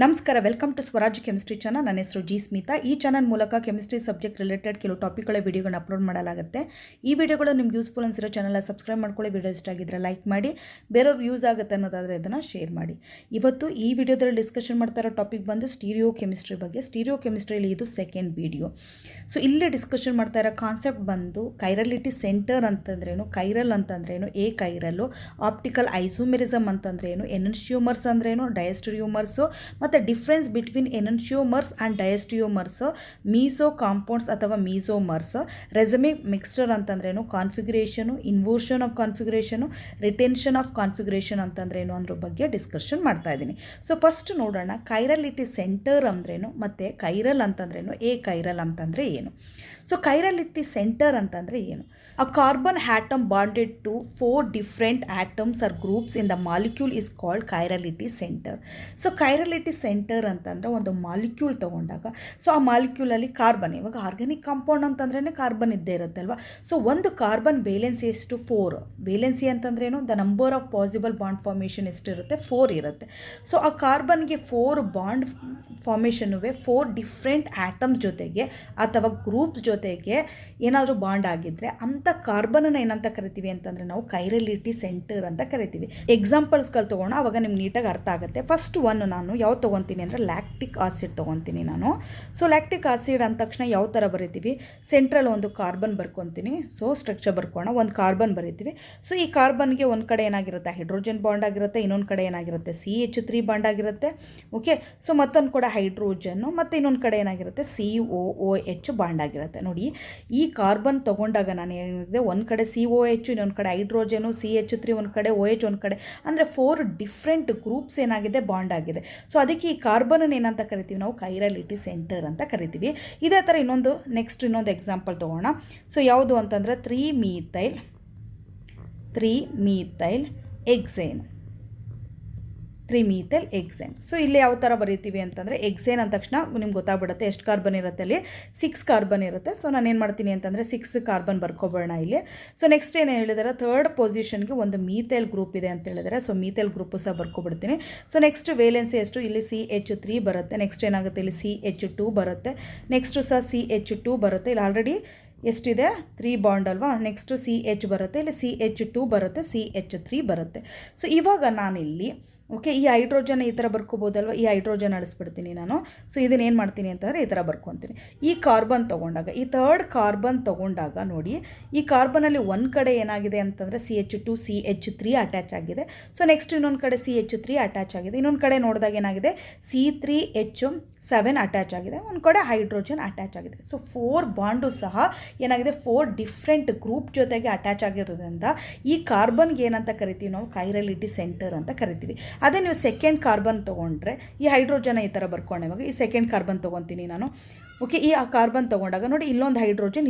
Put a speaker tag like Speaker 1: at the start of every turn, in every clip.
Speaker 1: ನಮಸ್ಕಾರ, welcome to Swaraj chemistry channel. ನನ್ನ ಹೆಸರು ಜಿ ಸ್ಮಿತಾ. ಈ ಚಾನಲ್ ಮೂಲಕ ಕೆಮಿಸ್ಟ್ರಿ ಸಬ್ಜೆಕ್ಟ್ ರಿಲೇಟೆಡ್ ಕೆಲವು ಟಾಪಿಕ್ಗಳ ವಿಡಿಯೋಗಳನ್ನ ಅಪ್ಲೋಡ್ ಮಾಡಲಾಗುತ್ತೆ. ಈ ವಿಡಿಯೋಗಳು ನಿಮ್ಗೆ ಯೂಸ್ಫುಲ್ ಅನ್ಸಿರೋ ಚಾನಲ್ನ ಸಬ್ಸ್ಕ್ರೈಬ್ ಮಾಡ್ಕೊಳ್ಳಿ. ವಿಡಿಯೋ ಇಷ್ಟ ಆಗಿದ್ರೆ ಲೈಕ್ ಮಾಡಿ, ಬೇರೆಯವ್ರಿಗೆ ಯೂಸ್ ಆಗುತ್ತೆ ಅನ್ನೋದಾದರೆ ಇದನ್ನು ಶೇರ್ ಮಾಡಿ. ಇವತ್ತು ಈ ವಿಡಿಯೋದಲ್ಲಿ ಡಿಸ್ಕಷನ್ ಮಾಡ್ತಾ ಇರೋ ಟಾಪಿಕ್ ಬಂದು ಸ್ಟೀರಿಯೋ ಕೆಮಿಸ್ಟ್ರಿ ಬಗ್ಗೆ. ಸ್ಟೀರಿಯೋ ಕೆಮಿಸ್ಟ್ರಿಯಲ್ಲಿ ಇದು ಸೆಕೆಂಡ್ ವಿಡಿಯೋ. ಸೊ ಇಲ್ಲಿ ಡಿಸ್ಕಷನ್ ಮಾಡ್ತಾ ಇರೋ ಕಾನ್ಸೆಪ್ಟ್ ಬಂದು ಕೈರಲಿಟಿ ಸೆಂಟರ್ ಅಂತಂದ್ರೇನು, ಕೈರಲ್ ಅಂತಂದ್ರೇನು, ಎ ಕೈರಲ್ಲು, ಆಪ್ಟಿಕಲ್ ಐಸೋಮೆರಿಸಮ್ ಅಂತಂದ್ರೇನು, ಎನನ್ಶಿಯೋಮರ್ಸ್ ಅಂದ್ರೇನು, ಡಯಸ್ಟಿರಿಯೋಮರ್ಸು, ಮತ್ತು difference between enantiomers and diastereomers, meso compounds ಅಥವಾ ಮೀಸೋಮರ್ಸ್, ರೆಸಮಿಕ್ ಮಿಕ್ಸ್ಚರ್ ಅಂತಂದ್ರೇನು, configuration, inversion of configuration, retention of configuration ಅಂತಂದ್ರೇನು ಅನ್ನೋ ಬಗ್ಗೆ ಡಿಸ್ಕಷನ್ ಮಾಡ್ತಾ ಇದ್ದೀನಿ. ಸೊ ಫಸ್ಟ್ ನೋಡೋಣ ಕೈರಲಿಟಿ ಸೆಂಟರ್ ಅಂದ್ರೇನು ಮತ್ತು ಕೈರಲ್ ಅಂತಂದ್ರೇನು, ಎ ಕೈರಲ್ ಅಂತಂದರೆ ಏನು. ಸೊ ಕೈರಲಿಟಿ ಸೆಂಟರ್ ಅಂತಂದರೆ ಏನು? A carbon atom bonded to 4 different atoms or groups in the molecule is called chirality center. So chirality centre ಅಂತಂದರೆ ಒಂದು ಮಾಲಿಕ್ಯೂಲ್ ತೊಗೊಂಡಾಗ, ಸೊ ಆ ಮಾಲಿಕ್ಯೂಲಲ್ಲಿ ಕಾರ್ಬನ್, ಇವಾಗ ಆರ್ಗ್ಯಾನಿಕ್ ಕಾಂಪೌಂಡ್ ಅಂತಂದ್ರೇ ಕಾರ್ಬನ್ ಇದ್ದೇ ಇರುತ್ತೆ ಅಲ್ವಾ. ಸೊ ಒಂದು ಕಾರ್ಬನ್ ವೇಲೆನ್ಸಿ ಎಷ್ಟು? 4. ವೇಲೆನ್ಸಿ ಅಂತಂದ್ರೇನು? The number of possible bond formation ಎಷ್ಟಿರುತ್ತೆ? 4 ಇರುತ್ತೆ. ಸೊ ಆ ಕಾರ್ಬನ್ಗೆ 4 ಬಾಂಡ್ ಫಾರ್ಮೇಷನ್ನುವೆ 4 ಡಿಫ್ರೆಂಟ್ ಆಟಮ್ಸ್ ಜೊತೆಗೆ ಅಥವಾ ಗ್ರೂಪ್ಸ್ ಜೊತೆಗೆ ಏನಾದರೂ ಬಾಂಡ್ ಆಗಿದ್ದರೆ ಅಂಥ ಕಾರ್ಬನನ್ನು ಏನಂತ ಕರಿತೀವಿ ಅಂತಂದರೆ ನಾವು ಕೈರಲಿಟಿ ಸೆಂಟರ್ ಅಂತ ಕರಿತೀವಿ. ಎಕ್ಸಾಂಪಲ್ಸ್ಗಳು ತೊಗೋಣ, ಅವಾಗ ನಿಮ್ಗೆ ನೀಟಾಗಿ ಅರ್ಥ ಆಗುತ್ತೆ. ಫಸ್ಟ್ ಒನ್ ನಾನು ಯಾವ್ದು ತೊಗೊತೀನಿ ಅಂದರೆ ಲ್ಯಾಕ್ಟಿಕ್ ಆಸಿಡ್ ತೊಗೊತೀನಿ ನಾನು. ಸೊ ಲ್ಯಾಕ್ಟಿಕ್ ಆಸಿಡ್ ಅಂದ ತಕ್ಷಣ ಯಾವ ಥರ ಬರಿತೀವಿ? ಸೆಂಟ್ರಲ್ ಒಂದು ಕಾರ್ಬನ್ ಬರ್ಕೊತೀನಿ. ಸೊ ಸ್ಟ್ರಕ್ಚರ್ ಬರ್ಕೋಣ, ಒಂದು ಕಾರ್ಬನ್ ಬರಿತೀವಿ. ಸೊ ಈ ಕಾರ್ಬನ್ಗೆ ಒಂದು ಕಡೆ ಏನಾಗಿರುತ್ತೆ? ಹೈಡ್ರೋಜನ್ ಬಾಂಡ್ ಆಗಿರುತ್ತೆ, ಇನ್ನೊಂದು ಕಡೆ ಏನಾಗಿರುತ್ತೆ? CH3 ಬಾಂಡ್ ಆಗಿರುತ್ತೆ. ಓಕೆ, ಸೊ ಮತ್ತೊಂದು ಕಡೆ ಹೈಡ್ರೋಜನ್ನು, ಮತ್ತು ಇನ್ನೊಂದು ಕಡೆ ಏನಾಗಿರುತ್ತೆ? COOH ಬಾಂಡ್ ಆಗಿರುತ್ತೆ. ನೋಡಿ, ಈ ಕಾರ್ಬನ್ ತೊಗೊಂಡಾಗ ನಾನು ಏನಿದೆ, ಒಂದು ಕಡೆ COH, ಇನ್ನೊಂದು ಕಡೆ ಹೈಡ್ರೋಜನು, CH3 ಒಂದು ಕಡೆ, OH ಒಂದು ಕಡೆ, ಅಂದರೆ 4 ಡಿಫ್ರೆಂಟ್ ಗ್ರೂಪ್ಸ್ ಏನಾಗಿದೆ? ಬಾಂಡ್ ಆಗಿದೆ. ಸೊ ಅದಕ್ಕೆ ಈ ಕಾರ್ಬನ್ ಏನಂತ ಕರಿತೀವಿ ನಾವು? ಕೈರಲಿಟಿ ಸೆಂಟರ್ ಅಂತ ಕರಿತೀವಿ. ಇದೇ ಥರ ಇನ್ನೊಂದು ಇನ್ನೊಂದು ಎಕ್ಸಾಂಪಲ್ ತೊಗೋಣ. ಸೊ ಯಾವುದು ಅಂತಂದರೆ 3-methyl ಎಕ್ಸೇನ್. 3-methyl ಎಕ್ಸೇನ್. ಸೊ ಇಲ್ಲಿ ಯಾವ ಥರ ಬರೀತೀವಿ ಅಂತಂದರೆ, ಎಕ್ಸೇನ್ ಅಂದ ತಕ್ಷಣ ನಿಮ್ಗೆ ಗೊತ್ತಾಗ್ಬಿಡುತ್ತೆ ಎಷ್ಟು ಕಾರ್ಬನ್ ಇರುತ್ತೆ ಅಲ್ಲಿ? 6 ಕಾರ್ಬನ್ ಇರುತ್ತೆ. ಸೊ ನಾನು ಏನು ಮಾಡ್ತೀನಿ ಅಂತಂದರೆ 6 ಕಾರ್ಬನ್ ಬರ್ಕೊಬೇಡ ಇಲ್ಲಿ. ಸೊ ನೆಕ್ಸ್ಟ್ ಏನು ಹೇಳಿದಾರೆ? ಥರ್ಡ್ ಪೊಸಿಷನ್ಗೆ ಒಂದು ಮೀಥೈಲ್ ಗ್ರೂಪ್ ಇದೆ ಅಂತ ಹೇಳಿದರೆ, ಸೊ ಮೀಥೈಲ್ ಗ್ರೂಪು ಸಹ ಬರ್ಕೊಬಿಡ್ತೀನಿ. ಸೊ ನೆಕ್ಸ್ಟ್ ವೇಲೆನ್ಸಿ ಎಷ್ಟು? ಇಲ್ಲಿ CH3 ಬರುತ್ತೆ. ನೆಕ್ಸ್ಟ್ ಏನಾಗುತ್ತೆ? ಇಲ್ಲಿ CH2 ಬರುತ್ತೆ. ನೆಕ್ಸ್ಟು ಸಹ CH2 ಬರುತ್ತೆ. ಇಲ್ಲಿ ಆಲ್ರೆಡಿ ಎಷ್ಟಿದೆ? 3 ಬಾಂಡ್ ಅಲ್ವಾ. ನೆಕ್ಸ್ಟು CH ಬರುತ್ತೆ, ಇಲ್ಲಿ CH2 ಬರುತ್ತೆ, CH3 ಬರುತ್ತೆ. ಸೊ ಇವಾಗ ನಾನಿಲ್ಲಿ ಓಕೆ, ಈ ಹೈಡ್ರೋಜನ್ ಈ ಥರ ಬರ್ಕೋಬೋದಲ್ವ, ಈ ಹೈಡ್ರೋಜನ್ ಅಳಿಸ್ಬಿಡ್ತೀನಿ ನಾನು. ಸೊ ಇದನ್ನ ಏನು ಮಾಡ್ತೀನಿ ಅಂತಂದರೆ ಈ ಥರ ಬರ್ಕೊತೀನಿ. ಈ ಕಾರ್ಬನ್ ತೊಗೊಂಡಾಗ, ಈ ಥರ್ಡ್ ಕಾರ್ಬನ್ ತೊಗೊಂಡಾಗ ನೋಡಿ, ಈ ಕಾರ್ಬನಲ್ಲಿ ಒಂದು ಕಡೆ ಏನಾಗಿದೆ ಅಂತಂದರೆ CH2 CH3 ಅಟ್ಯಾಚ್ ಆಗಿದೆ. ಸೊ ನೆಕ್ಸ್ಟ್ ಇನ್ನೊಂದು ಕಡೆ CH3 ಅಟ್ಯಾಚ್ ಆಗಿದೆ. ಇನ್ನೊಂದು ಕಡೆ ನೋಡಿದಾಗ ಏನಾಗಿದೆ? C3H7 ಅಟ್ಯಾಚ್ ಆಗಿದೆ. ಒಂದು ಕಡೆ ಹೈಡ್ರೋಜನ್ ಅಟ್ಯಾಚ್ ಆಗಿದೆ. ಸೊ 4 ಬಾಂಡು ಸಹ ಏನಾಗಿದೆ? 4 ಡಿಫ್ರೆಂಟ್ ಗ್ರೂಪ್ ಜೊತೆಗೆ ಅಟ್ಯಾಚ್ ಆಗಿರೋದ್ರಿಂದ ಈ ಕಾರ್ಬನ್ಗೆ ಏನಂತ ಕರಿತೀವಿ ನಾವು? ಕೈರಲಿಟಿ ಸೆಂಟರ್ ಅಂತ ಕರಿತೀವಿ. ಅದೇ ನೀವು ಸೆಕೆಂಡ್ ಕಾರ್ಬನ್ ತೊಗೊಂಡ್ರೆ, ಈ ಹೈಡ್ರೋಜನ್ ಈ ಥರ ಬರ್ಕೊಂಡೆ, ಇವಾಗ ಈ ಸೆಕೆಂಡ್ ಕಾರ್ಬನ್ ತೊಗೊತೀನಿ ನಾನು. ಓಕೆ, ಈ ಕಾರ್ಬನ್ ತೊಗೊಂಡಾಗ ನೋಡಿ, ಇಲ್ಲೊಂದು ಹೈಡ್ರೋಜನ್.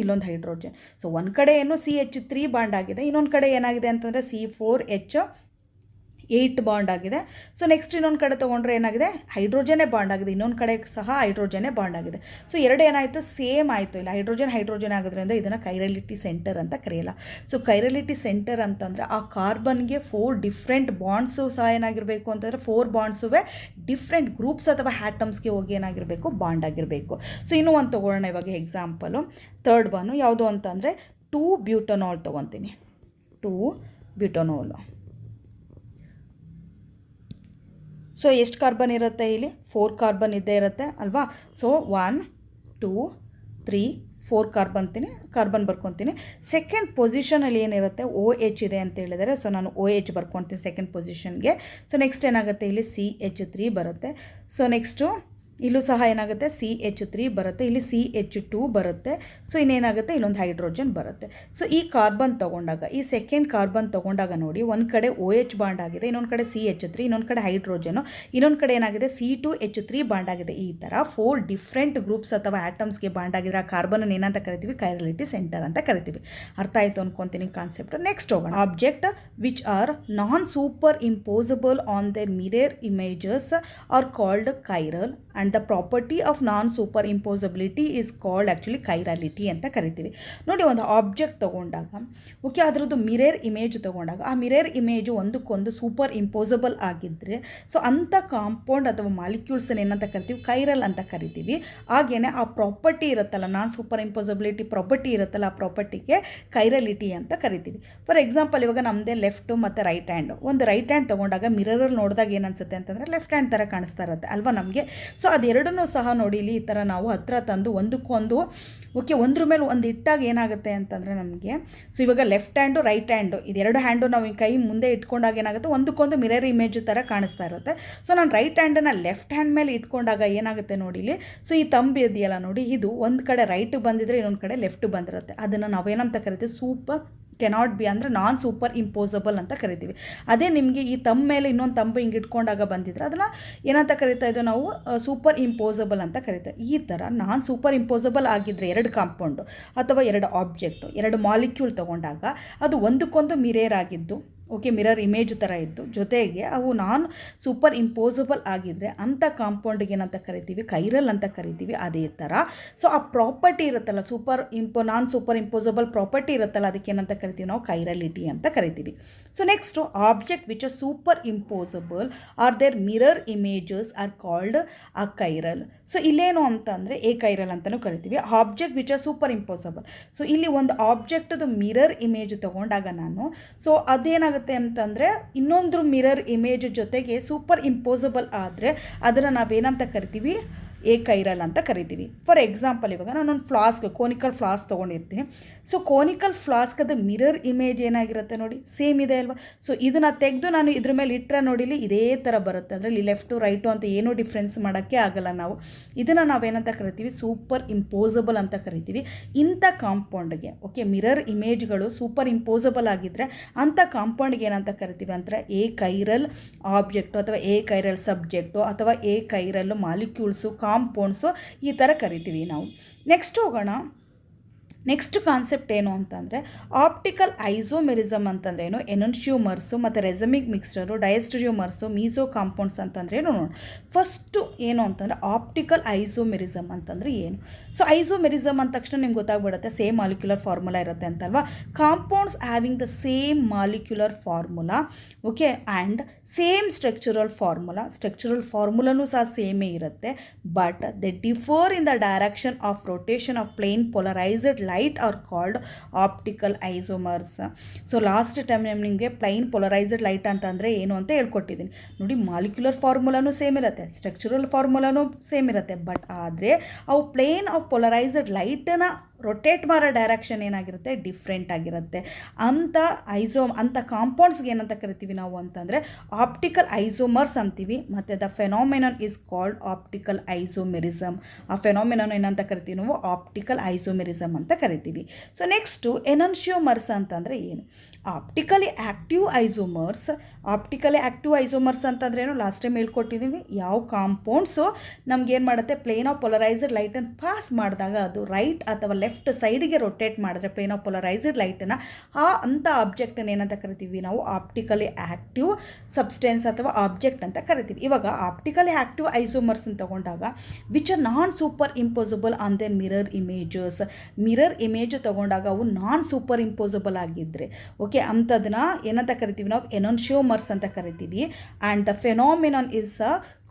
Speaker 1: ಸೊ ಒಂದು ಕಡೆ ಏನು CH3 ಬಾಂಡ್ ಆಗಿದೆ, ಇನ್ನೊಂದು ಕಡೆ ಏನಾಗಿದೆ ಅಂತಂದರೆ C4H8 ಬಾಂಡ್ ಆಗಿದೆ. ಸೊ ನೆಕ್ಸ್ಟ್ ಇನ್ನೊಂದು ಕಡೆ ತೊಗೊಂಡ್ರೆ ಏನಾಗಿದೆ? ಹೈಡ್ರೋಜನ್ನೇ ಬಾಂಡ್ ಆಗಿದೆ, ಇನ್ನೊಂದು ಕಡೆ ಸಹ ಹೈಡ್ರೋಜನ್ನೇ ಬಾಂಡ್ ಆಗಿದೆ. ಸೊ ಎರಡು ಏನಾಯಿತು? ಸೇಮ್ ಆಯಿತು. ಇಲ್ಲ ಹೈಡ್ರೋಜನ್ ಆಗೋದ್ರಿಂದ ಇದನ್ನು ಕೈರಲಿಟಿ ಸೆಂಟರ್ ಅಂತ ಕರೆಯಲ್ಲ. ಸೊ ಕೈರಲಿಟಿ ಸೆಂಟರ್ ಅಂತಂದರೆ ಆ ಕಾರ್ಬನ್ಗೆ 4 ಡಿಫ್ರೆಂಟ್ ಬಾಂಡ್ಸು ಸಹ ಏನಾಗಿರಬೇಕು ಅಂತಂದರೆ 4 ಬಾಂಡ್ಸುವೆ ಡಿಫ್ರೆಂಟ್ ಗ್ರೂಪ್ಸ್ ಅಥವಾ ಆಟಮ್ಸ್ಗೆ ಹೋಗಿ ಏನಾಗಿರಬೇಕು? ಬಾಂಡ್ ಆಗಿರಬೇಕು. ಸೊ ಇನ್ನೂ ಒಂದು ತೊಗೊಳ್ಳೋಣ ಇವಾಗ ಎಕ್ಸಾಂಪಲು. ಥರ್ಡ್ ಒನ್ನು ಯಾವುದು ಅಂತಂದರೆ 2-ಬ್ಯೂಟನಾಲ್ ತೊಗೊತೀನಿ. 2-ಬ್ಯೂಟನಾಲ್. ಸೊ ಎಷ್ಟು ಕಾರ್ಬನ್ ಇರುತ್ತೆ ಇಲ್ಲಿ? 4 ಕಾರ್ಬನ್ ಇದ್ದೇ ಇರುತ್ತೆ ಅಲ್ವಾ. ಸೊ 1 2 3 4 ಕಾರ್ಬನ್ ಬರ್ಕೊತೀನಿ. ಸೆಕೆಂಡ್ ಪೊಸಿಷನಲ್ಲಿ ಏನಿರುತ್ತೆ? OH ಇದೆ ಅಂತ ಹೇಳಿದರೆ, ಸೊ ನಾನು OH ಬರ್ಕೊತೀನಿ ಸೆಕೆಂಡ್ ಪೊಸಿಷನ್ಗೆ. ಸೊ ನೆಕ್ಸ್ಟ್ ಏನಾಗುತ್ತೆ? ಇಲ್ಲಿ CH3 ಬರುತ್ತೆ. ಸೊ ನೆಕ್ಸ್ಟು ಇಲ್ಲೂ ಸಹ ಏನಾಗುತ್ತೆ? CH3 ಬರುತ್ತೆ, ಇಲ್ಲಿ CH2 ಬರುತ್ತೆ. ಸೊ ಇನ್ನೇನಾಗುತ್ತೆ? ಇಲ್ಲೊಂದು ಹೈಡ್ರೋಜನ್ ಬರುತ್ತೆ. ಸೊ ಈ ಕಾರ್ಬನ್ ತೊಗೊಂಡಾಗ, ಈ ಸೆಕೆಂಡ್ ಕಾರ್ಬನ್ ತೊಗೊಂಡಾಗ ನೋಡಿ, ಒಂದು ಕಡೆ OH ಬಾಂಡ್ ಆಗಿದೆ, ಇನ್ನೊಂದು ಕಡೆ CH3, ಇನ್ನೊಂದು ಕಡೆ ಹೈಡ್ರೋಜನು, ಇನ್ನೊಂದು ಕಡೆ ಏನಾಗಿದೆ? C2H3 ಬಾಂಡ್ ಆಗಿದೆ. ಈ ಥರ 4 ಡಿಫ್ರೆಂಟ್ ಗ್ರೂಪ್ಸ್ ಅಥವಾ ಆಟಮ್ಸ್ಗೆ ಬಾಂಡ್ ಆಗಿದ್ರೆ ಆ ಕಾರ್ಬನ್ ಏನಂತ ಕರಿತೀವಿ? ಕೈರಲಿಟಿ ಸೆಂಟರ್ ಅಂತ ಕರಿತೀವಿ. ಅರ್ಥ ಆಯಿತು ಅನ್ಕೊತೀನಿ ಕಾನ್ಸೆಪ್ಟ್. ನೆಕ್ಸ್ಟ್ ಹೋಗೋಣ. Object which are non superimposable on their mirror images are called chiral, and and the property of non superimposability is called actually chirality ಅಂತ ಕರಿತೀವಿ. ನೋಡಿ, ಒಂದು ಆಬ್ಜೆಕ್ಟ್ ತೊಗೊಂಡಾಗ ಓಕೆ ಅದರದ್ದು ಮಿರರ್ ಇಮೇಜ್ ತೊಗೊಂಡಾಗ ಆ mirror image ಒಂದಕ್ಕೊಂದು super ಇಂಪೋಸಬಲ್ ಆಗಿದ್ದರೆ ಸೊ ಅಂಥ ಕಾಂಪೌಂಡ್ ಅಥವಾ ಮಾಲಿಕ್ಯೂಲ್ಸನ್ನು ಏನಂತ ಕರಿತೀವಿ, ಕೈರಲ್ ಅಂತ ಕರಿತೀವಿ. ಹಾಗೇನೆ ಆ ಪ್ರಾಪರ್ಟಿ ಇರುತ್ತಲ್ಲ, ನಾನ್ ಸೂಪರ್ ಇಂಪೋಸಬಿಲಿಟಿ ಪ್ರಾಪರ್ಟಿ ಇರುತ್ತಲ್ಲ, ಆ ಪ್ರಾಪರ್ಟಿಗೆ ಕೈರಲಿಟಿ ಅಂತ ಕರಿತೀವಿ. ಫಾರ್ ಎಕ್ಸಾಂಪಲ್, ಇವಾಗ ನಮ್ಮದೇ ಲೆಫ್ಟು ಮತ್ತು ರೈಟ್ ಹ್ಯಾಂಡ್. ಒಂದು ರೈಟ್ ಹ್ಯಾಂಡ್ ತೊಗೊಂಡಾಗ ಮಿರರಲ್ಲಿ ನೋಡಿದಾಗ ಏನು ಅನಿಸುತ್ತೆ ಅಂತಂದರೆ ಲೆಫ್ಟ್ ಹ್ಯಾಂಡ್ ಥರ ಕಾಣಿಸ್ತಾ ಇರುತ್ತೆ ಅಲ್ವಾ ನಮಗೆ. ಸೊ ಅದೆರಡನ್ನೂ ಸಹ ನೋಡಿ ಇಲ್ಲಿ ಈ ಥರ ನಾವು ಹತ್ರ ತಂದು ಒಂದಕ್ಕೊಂದು ಓಕೆ ಒಂದ್ರ ಮೇಲೆ ಒಂದು ಇಟ್ಟಾಗ ಏನಾಗುತ್ತೆ ಅಂತಂದರೆ ನಮಗೆ, ಸೊ ಇವಾಗ ಲೆಫ್ಟ್ ಹ್ಯಾಂಡು ರೈಟ್ ಹ್ಯಾಂಡು ಇದೆರಡು ಹ್ಯಾಂಡು ನಾವು ಈ ಕೈ ಮುಂದೆ ಇಟ್ಕೊಂಡಾಗ ಏನಾಗುತ್ತೆ, ಒಂದಕ್ಕೊಂದು ಮಿರರ್ ಇಮೇಜ್ ಥರ ಕಾಣಿಸ್ತಾ ಇರುತ್ತೆ. ಸೊ ನಾನು ರೈಟ್ ಹ್ಯಾಂಡನ್ನು ಲೆಫ್ಟ್ ಹ್ಯಾಂಡ್ ಮೇಲೆ ಇಟ್ಕೊಂಡಾಗ ಏನಾಗುತ್ತೆ ನೋಡಿ ಇಲ್ಲಿ, ಸೊ ಈ ತಂಬು ಇದೆಯಲ್ಲ ನೋಡಿ, ಇದು ಒಂದು ಕಡೆ ರೈಟ್ ಬಂದಿದ್ರೆ ಇನ್ನೊಂದು ಕಡೆ ಲೆಫ್ಟ್ ಬಂದಿರುತ್ತೆ. ಅದನ್ನು ನಾವೇನಂತ ಕರಿತೀವಿ, ಸೂಪರ್ ಕೆನಾಟ್ ಬಿ ಅಂದರೆ ನಾನ್ ಸೂಪರ್ ಇಂಪೋಸಬಲ್ ಅಂತ ಕರಿತೀವಿ. ಅದೇ ನಿಮಗೆ ಈ ತಮ್ಮ ಮೇಲೆ ಇನ್ನೊಂದು ತಂಬು ಹಿಂಗೆ ಇಟ್ಕೊಂಡಾಗ ಬಂದಿದ್ರೆ ಅದನ್ನು ಏನಂತ ಕರಿತಾ ಇದ್ದೋ ನಾವು ಸೂಪರ್ ಇಂಪೋಸಬಲ್ ಅಂತ ಕರಿತೀವಿ. ಈ ಥರ ನಾನ್ ಸೂಪರ್ ಇಂಪೋಸಬಲ್ ಆಗಿದ್ದರೆ ಎರಡು ಕಾಂಪೌಂಡು ಅಥವಾ ಎರಡು ಆಬ್ಜೆಕ್ಟು, ಎರಡು ಮಾಲಿಕ್ಯೂಲ್ ತೊಗೊಂಡಾಗ ಅದು ಒಂದಕ್ಕೊಂದು ಮಿರೇರ್ ಆಗಿದ್ದು ಓಕೆ ಮಿರರ್ ಇಮೇಜ್ ಥರ ಇದ್ದು ಜೊತೆಗೆ ಅವು ನಾನ್ ಸೂಪರ್ ಇಂಪೋಸಬಲ್ ಆಗಿದ್ದರೆ ಅಂಥ ಕಾಂಪೌಂಡಿಗೆ ಏನಂತ ಕರಿತೀವಿ, ಕೈರಲ್ ಅಂತ ಕರಿತೀವಿ. ಅದೇ ಥರ ಸೊ ಆ ಪ್ರಾಪರ್ಟಿ ಇರುತ್ತಲ್ಲ, ನಾನ್ ಸೂಪರ್ ಇಂಪೋಸಬಲ್ ಪ್ರಾಪರ್ಟಿ ಇರುತ್ತಲ್ಲ, ಅದಕ್ಕೆ ಏನಂತ ಕರಿತೀವಿ ನಾವು ಕೈರಲಿಟಿ ಅಂತ ಕರಿತೀವಿ. So next object which are superimposable are their mirror images are called achiral. So ಇಲ್ಲೇನು ಅಂತಂದರೆ ಎ ಕೈರಲ್ ಅಂತಲೂ ಕರಿತೀವಿ. Object which are superimposable, so ಇಲ್ಲಿ ಒಂದು ಆಬ್ಜೆಕ್ಟದು ಮಿರರ್ ಇಮೇಜ್ ತೊಗೊಂಡಾಗ ನಾನು ಸೊ ಅದೇನಾಗುತ್ತೆ ಅಂತಂದರೆ ಇನ್ನೊಂದು ಮಿರರ್ ಇಮೇಜ್ ಜೊತೆಗೆ ಸೂಪರ್ ಇಂಪೋಸಬಲ್ ಆದರೆ ಅದನ್ನು ನಾವೇನಂತ ಕರಿತೀವಿ, ಎ ಕೈರಲ್ ಅಂತ ಕರಿತೀವಿ. ಫಾರ್ ಎಕ್ಸಾಂಪಲ್, ಇವಾಗ ನಾನೊಂದು ಫ್ಲಾಸ್ಕ್ ಕೋನಿಕಲ್ ಫ್ಲಾಸ್ಕ್ ತೊಗೊಂಡಿರ್ತೀನಿ. ಸೊ ಕೋನಿಕಲ್ ಫ್ಲಾಸ್ಕದ ಮಿರರ್ ಇಮೇಜ್ ಏನಾಗಿರುತ್ತೆ ನೋಡಿ, ಸೇಮ್ ಇದೆ ಅಲ್ವಾ. ಸೊ ಇದನ್ನು ತೆಗೆದು ನಾನು ಇದ್ರ ಮೇಲೆ ಇಟ್ಟರೆ ನೋಡಿಲಿ ಇದೇ ಥರ ಬರುತ್ತೆ. ಅದರಲ್ಲಿ ಲೆಫ್ಟು ರೈಟು ಅಂತ ಏನೂ ಡಿಫ್ರೆನ್ಸ್ ಮಾಡೋಕ್ಕೆ ಆಗಲ್ಲ ನಾವು. ಇದನ್ನು ನಾವೇನಂತ ಕರಿತೀವಿ, ಸೂಪರ್ ಇಂಪೋಸಬಲ್ ಅಂತ ಕರಿತೀವಿ. ಇಂಥ ಕಾಂಪೌಂಡ್ಗೆ ಓಕೆ ಮಿರರ್ ಇಮೇಜ್ಗಳು ಸೂಪರ್ ಇಂಪೋಸಬಲ್ ಆಗಿದ್ದರೆ ಅಂಥ ಕಾಂಪೌಂಡ್ಗೆ ಏನಂತ ಕರಿತೀವಿ ಅಂದರೆ ಎ ಕೈರಲ್ ಆಬ್ಜೆಕ್ಟು ಅಥವಾ ಎ ಕೈರಲ್ ಸಬ್ಜೆಕ್ಟು ಅಥವಾ ಎ ಕೈರಲ್ ಮಾಲಿಕ್ಯೂಲ್ಸು ಕಾಂಪೌಂಡ್ಸು ಈ ಥರ ಕರಿತೀವಿ ನಾವು. ನೆಕ್ಸ್ಟ್ ಹೋಗೋಣ. ನೆಕ್ಸ್ಟ್ ಕಾನ್ಸೆಪ್ಟ್ ಏನು ಅಂತಂದರೆ ಆಪ್ಟಿಕಲ್ ಐಸೋಮೆರಿಸಮ್ ಅಂತಂದ್ರೆ ಏನು, ಎನನ್ಶಿಯೋಮರ್ಸು ಮತ್ತು ರೆಸಮಿಕ್ ಮಿಕ್ಸ್ಚರು, ಡಯಸ್ಟರಿಯೋಮರ್ಸು, ಮೀಸೋ ಕಾಂಪೌಂಡ್ಸ್ ಅಂತಂದರೆ ಏನು ನೋಡೋಣ. ಫಸ್ಟು ಏನು ಅಂತಂದರೆ ಆಪ್ಟಿಕಲ್ ಐಸೋಮೆರಿಸಮ್ ಅಂತಂದರೆ ಏನು. ಸೊ ಐಸೋಮೆರಿಸಮ್ ಅಂದ ತಕ್ಷಣ ನಿಮ್ಗೆ ಗೊತ್ತಾಗ್ಬಿಡುತ್ತೆ ಸೇಮ್ ಮಾಲಿಕ್ಯುಲರ್ ಫಾರ್ಮುಲಾ ಇರುತ್ತೆ ಅಂತಲ್ವಾ. Compounds having the same molecular formula okay and same structural ಫಾರ್ಮುಲಾನೂ ಸಹ ಸೇಮೇ ಇರುತ್ತೆ. But they differ in the direction of rotation of plane polarised light are called optical isomers. So last time ನಿಮಗೆ plane polarised light ಅಂತಂದರೆ ಏನು ಅಂತ ಹೇಳ್ಕೊಟ್ಟಿದ್ದೀನಿ ನೋಡಿ. ಮಾಲಿಕ್ಯುಲರ್ ಫಾರ್ಮುಲಾನೂ ಸೇಮ್ ಇರುತ್ತೆ, ಸ್ಟ್ರಕ್ಚರಲ್ ಫಾರ್ಮುಲಾನೂ ಸೇಮ್ ಇರುತ್ತೆ. ಬಟ್ ಆದರೆ ಅವು ಪ್ಲೇನ್ ಆಫ್ ಪೊಲರೈಸ್ಡ್ ಲೈಟನ್ನು ರೊಟೇಟ್ ಮಾಡೋ ಡೈರೆಕ್ಷನ್ ಏನಾಗಿರುತ್ತೆ, ಡಿಫ್ರೆಂಟ್ ಆಗಿರುತ್ತೆ. ಅಂಥ ಕಾಂಪೌಂಡ್ಸ್ಗೆ ಏನಂತ ಕರಿತೀವಿ ನಾವು ಅಂತಂದರೆ ಆಪ್ಟಿಕಲ್ ಐಸೋಮರ್ಸ್ ಅಂತೀವಿ. ಮತ್ತು the phenomenon is called optical isomerism. ಆ ಫೆನಾಮಿನನ್ ಏನಂತ ಕರಿತೀವಿ ನಾವು, ಆಪ್ಟಿಕಲ್ ಐಸೋಮೆರಿಸಮ್ ಅಂತ ಕರಿತೀವಿ. ಸೊ ನೆಕ್ಸ್ಟು ಎನನ್ಶಿಯೋಮರ್ಸ್ ಅಂತಂದರೆ ಏನು, ಆಪ್ಟಿಕಲಿ ಆ್ಯಕ್ಟಿವ್ ಐಸೋಮರ್ಸ್ ಅಂತಂದ್ರೆ ಏನು, ಲಾಸ್ಟ್ ಟೈಮ್ ಹೇಳ್ಕೊಟ್ಟಿದ್ದೀವಿ. ಯಾವ ಕಾಂಪೌಂಡ್ಸು ನಮ್ಗೇನು ಮಾಡುತ್ತೆ, ಪ್ಲೇನ್ ಆಫ್ ಪೊಲರೈಸ್ಡ್ ಲೈಟನ್ನು ಪಾಸ್ ಮಾಡಿದಾಗ ಅದು ರೈಟ್ ಅಥವಾ ಲೆಫ್ಟ್ ಸೈಡ್ಗೆ ರೊಟೇಟ್ ಮಾಡಿದ್ರೆ ಪ್ಲೇನ್ ಆಫ್ ಪೊಲರೈಸ್ಡ್ ಲೈಟನ್ನು ಅಂಥ ಆಬ್ಜೆಕ್ಟನ್ನು ಏನಂತ ಕರಿತೀವಿ ನಾವು, ಆಪ್ಟಿಕಲಿ ಆ್ಯಕ್ಟಿವ್ ಸಬ್ಸ್ಟೆನ್ಸ್ ಅಥವಾ ಆಬ್ಜೆಕ್ಟ್ ಅಂತ ಕರಿತೀವಿ. ಇವಾಗ ಆಪ್ಟಿಕಲಿ ಆ್ಯಕ್ಟಿವ್ ಐಸೋಮರ್ಸ್ ಅಂತ ತಗೊಂಡಾಗ which are non superimposable on their mirror image ತಗೊಂಡಾಗ ಅವು ನಾನ್ ಸೂಪರ್ ಇಂಪೋಸಬಲ್ ಆಗಿದ್ದರೆ ಓಕೆ ಅಂಥದನ್ನ ಏನಂತ ಕರಿತೀವಿ ನಾವು, ಎನನ್ಶಿಯೋಮರ್ಸ್ ಅಂತ ಕರಿತೀವಿ. And the phenomenon is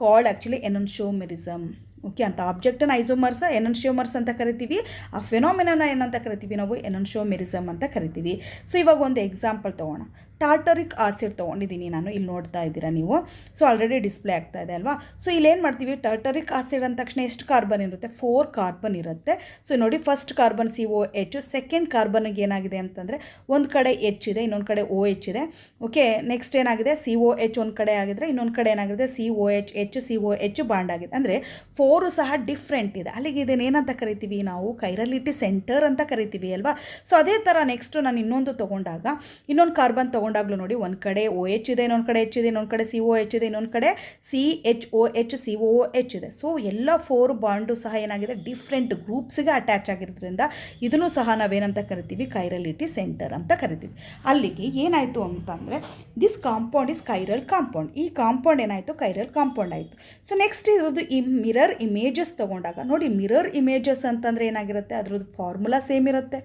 Speaker 1: called actually enantiomerism. Okay ಅಂತ ಆಬ್ಜೆಕ್ಟನ್ನು ಐಸೋಮರ್ಸ್ ಎನನ್ಶಿಯೋಮರ್ಸ್ ಅಂತ ಕರಿತೀವಿ. ಆ ಫೆನಾಮಿನನ ಏನಂತ ಕರಿತೀವಿ ನಾವು, ಎನನ್ಶಿಯೋಮೆರಿಸಮ್ ಅಂತ ಕರಿತೀವಿ. ಸೊ ಇವಾಗ ಒಂದು ಎಕ್ಸಾಂಪಲ್ ತೊಗೋಣ. ಟಾರ್ಟರಿಕ್ ಆಸಿಡ್ ತೊಗೊಂಡಿದ್ದೀನಿ ನಾನು, ಇಲ್ಲಿ ನೋಡ್ತಾ ಇದ್ದೀರಾ ನೀವು. ಸೊ ಆಲ್ರೆಡಿ ಡಿಸ್ಪ್ಲೇ ಆಗ್ತಾ ಇದೆ ಅಲ್ವಾ. ಸೊ ಇಲ್ಲೇನು ಮಾಡ್ತೀವಿ, ಟಾರ್ಟರಿಕ್ ಆಸಿಡ್ ಅಂದ ತಕ್ಷಣ ಎಷ್ಟು ಕಾರ್ಬನ್ ಇರುತ್ತೆ, 4 ಕಾರ್ಬನ್ ಇರುತ್ತೆ. ಸೊ ನೋಡಿ, ಫಸ್ಟ್ ಕಾರ್ಬನ್ COH, ಸೆಕೆಂಡ್ ಕಾರ್ಬನ್ಗೆ ಏನಾಗಿದೆ ಅಂತಂದರೆ ಒಂದು ಕಡೆ H ಇದೆ, ಇನ್ನೊಂದು ಕಡೆ OH ಇದೆ. ಓಕೆ ನೆಕ್ಸ್ಟ್ ಏನಾಗಿದೆ, COH ಒಂದು ಕಡೆ ಆಗಿದ್ರೆ ಇನ್ನೊಂದು ಕಡೆ ಏನಾಗಿದೆ COH ಬಾಂಡ್ ಆಗಿದೆ. ಅಂದರೆ 4 ಸಹ ಡಿಫ್ರೆಂಟ್ ಇದೆ. ಅಲ್ಲಿಗೆ ಇದನ್ನು ಏನಂತ ಕರಿತೀವಿ ನಾವು, ಕೈರಲಿಟಿ ಸೆಂಟರ್ ಅಂತ ಕರಿತೀವಿ ಅಲ್ವಾ. ಸೊ ಅದೇ ಥರ ನೆಕ್ಸ್ಟು ನಾನು ಇನ್ನೊಂದು ತೊಗೊಂಡಾಗ ಇನ್ನೊಂದು ಕಾರ್ಬನ್ ತೊಗೊಂಡಾಗ್ಲೂ ನೋಡಿ ಒಂದು ಕಡೆ OH ಇದೆ, ಇನ್ನೊಂದು ಕಡೆ H ಇದೆ, ಇನ್ನೊಂದು ಕಡೆ COH ಇದೆ, ಇನ್ನೊಂದು ಕಡೆ CHOH COOH ಇದೆ. ಸೊ ಎಲ್ಲ 4 ಬಾಂಡು ಸಹ ಏನಾಗಿದೆ ಡಿಫ್ರೆಂಟ್ ಗ್ರೂಪ್ಸ್ಗೆ ಅಟ್ಯಾಚ್ ಆಗಿರೋದ್ರಿಂದ ಇದನ್ನು ಸಹ ನಾವೇನಂತ ಕರಿತೀವಿ ಕೈರಲಿಟಿ ಸೆಂಟರ್ ಅಂತ ಕರಿತೀವಿ. ಅಲ್ಲಿಗೆ ಏನಾಯಿತು ಅಂತಂದರೆ this compound is chiral compound. ಈ ಕಾಂಪೌಂಡ್ ಏನಾಯಿತು ಕೈರಲ್ ಕಾಂಪೌಂಡ್ ಆಯಿತು. ಸೊ ನೆಕ್ಸ್ಟ್ ಇರೋದು ಈ ಮಿರರ್ ಇಮೇಜಸ್ ತೊಗೊಂಡಾಗ ನೋಡಿ, ಮಿರರ್ ಇಮೇಜಸ್ ಅಂತಂದರೆ ಏನಾಗಿರುತ್ತೆ, ಅದರದ್ದು ಫಾರ್ಮುಲಾ ಸೇಮ್ ಇರುತ್ತೆ.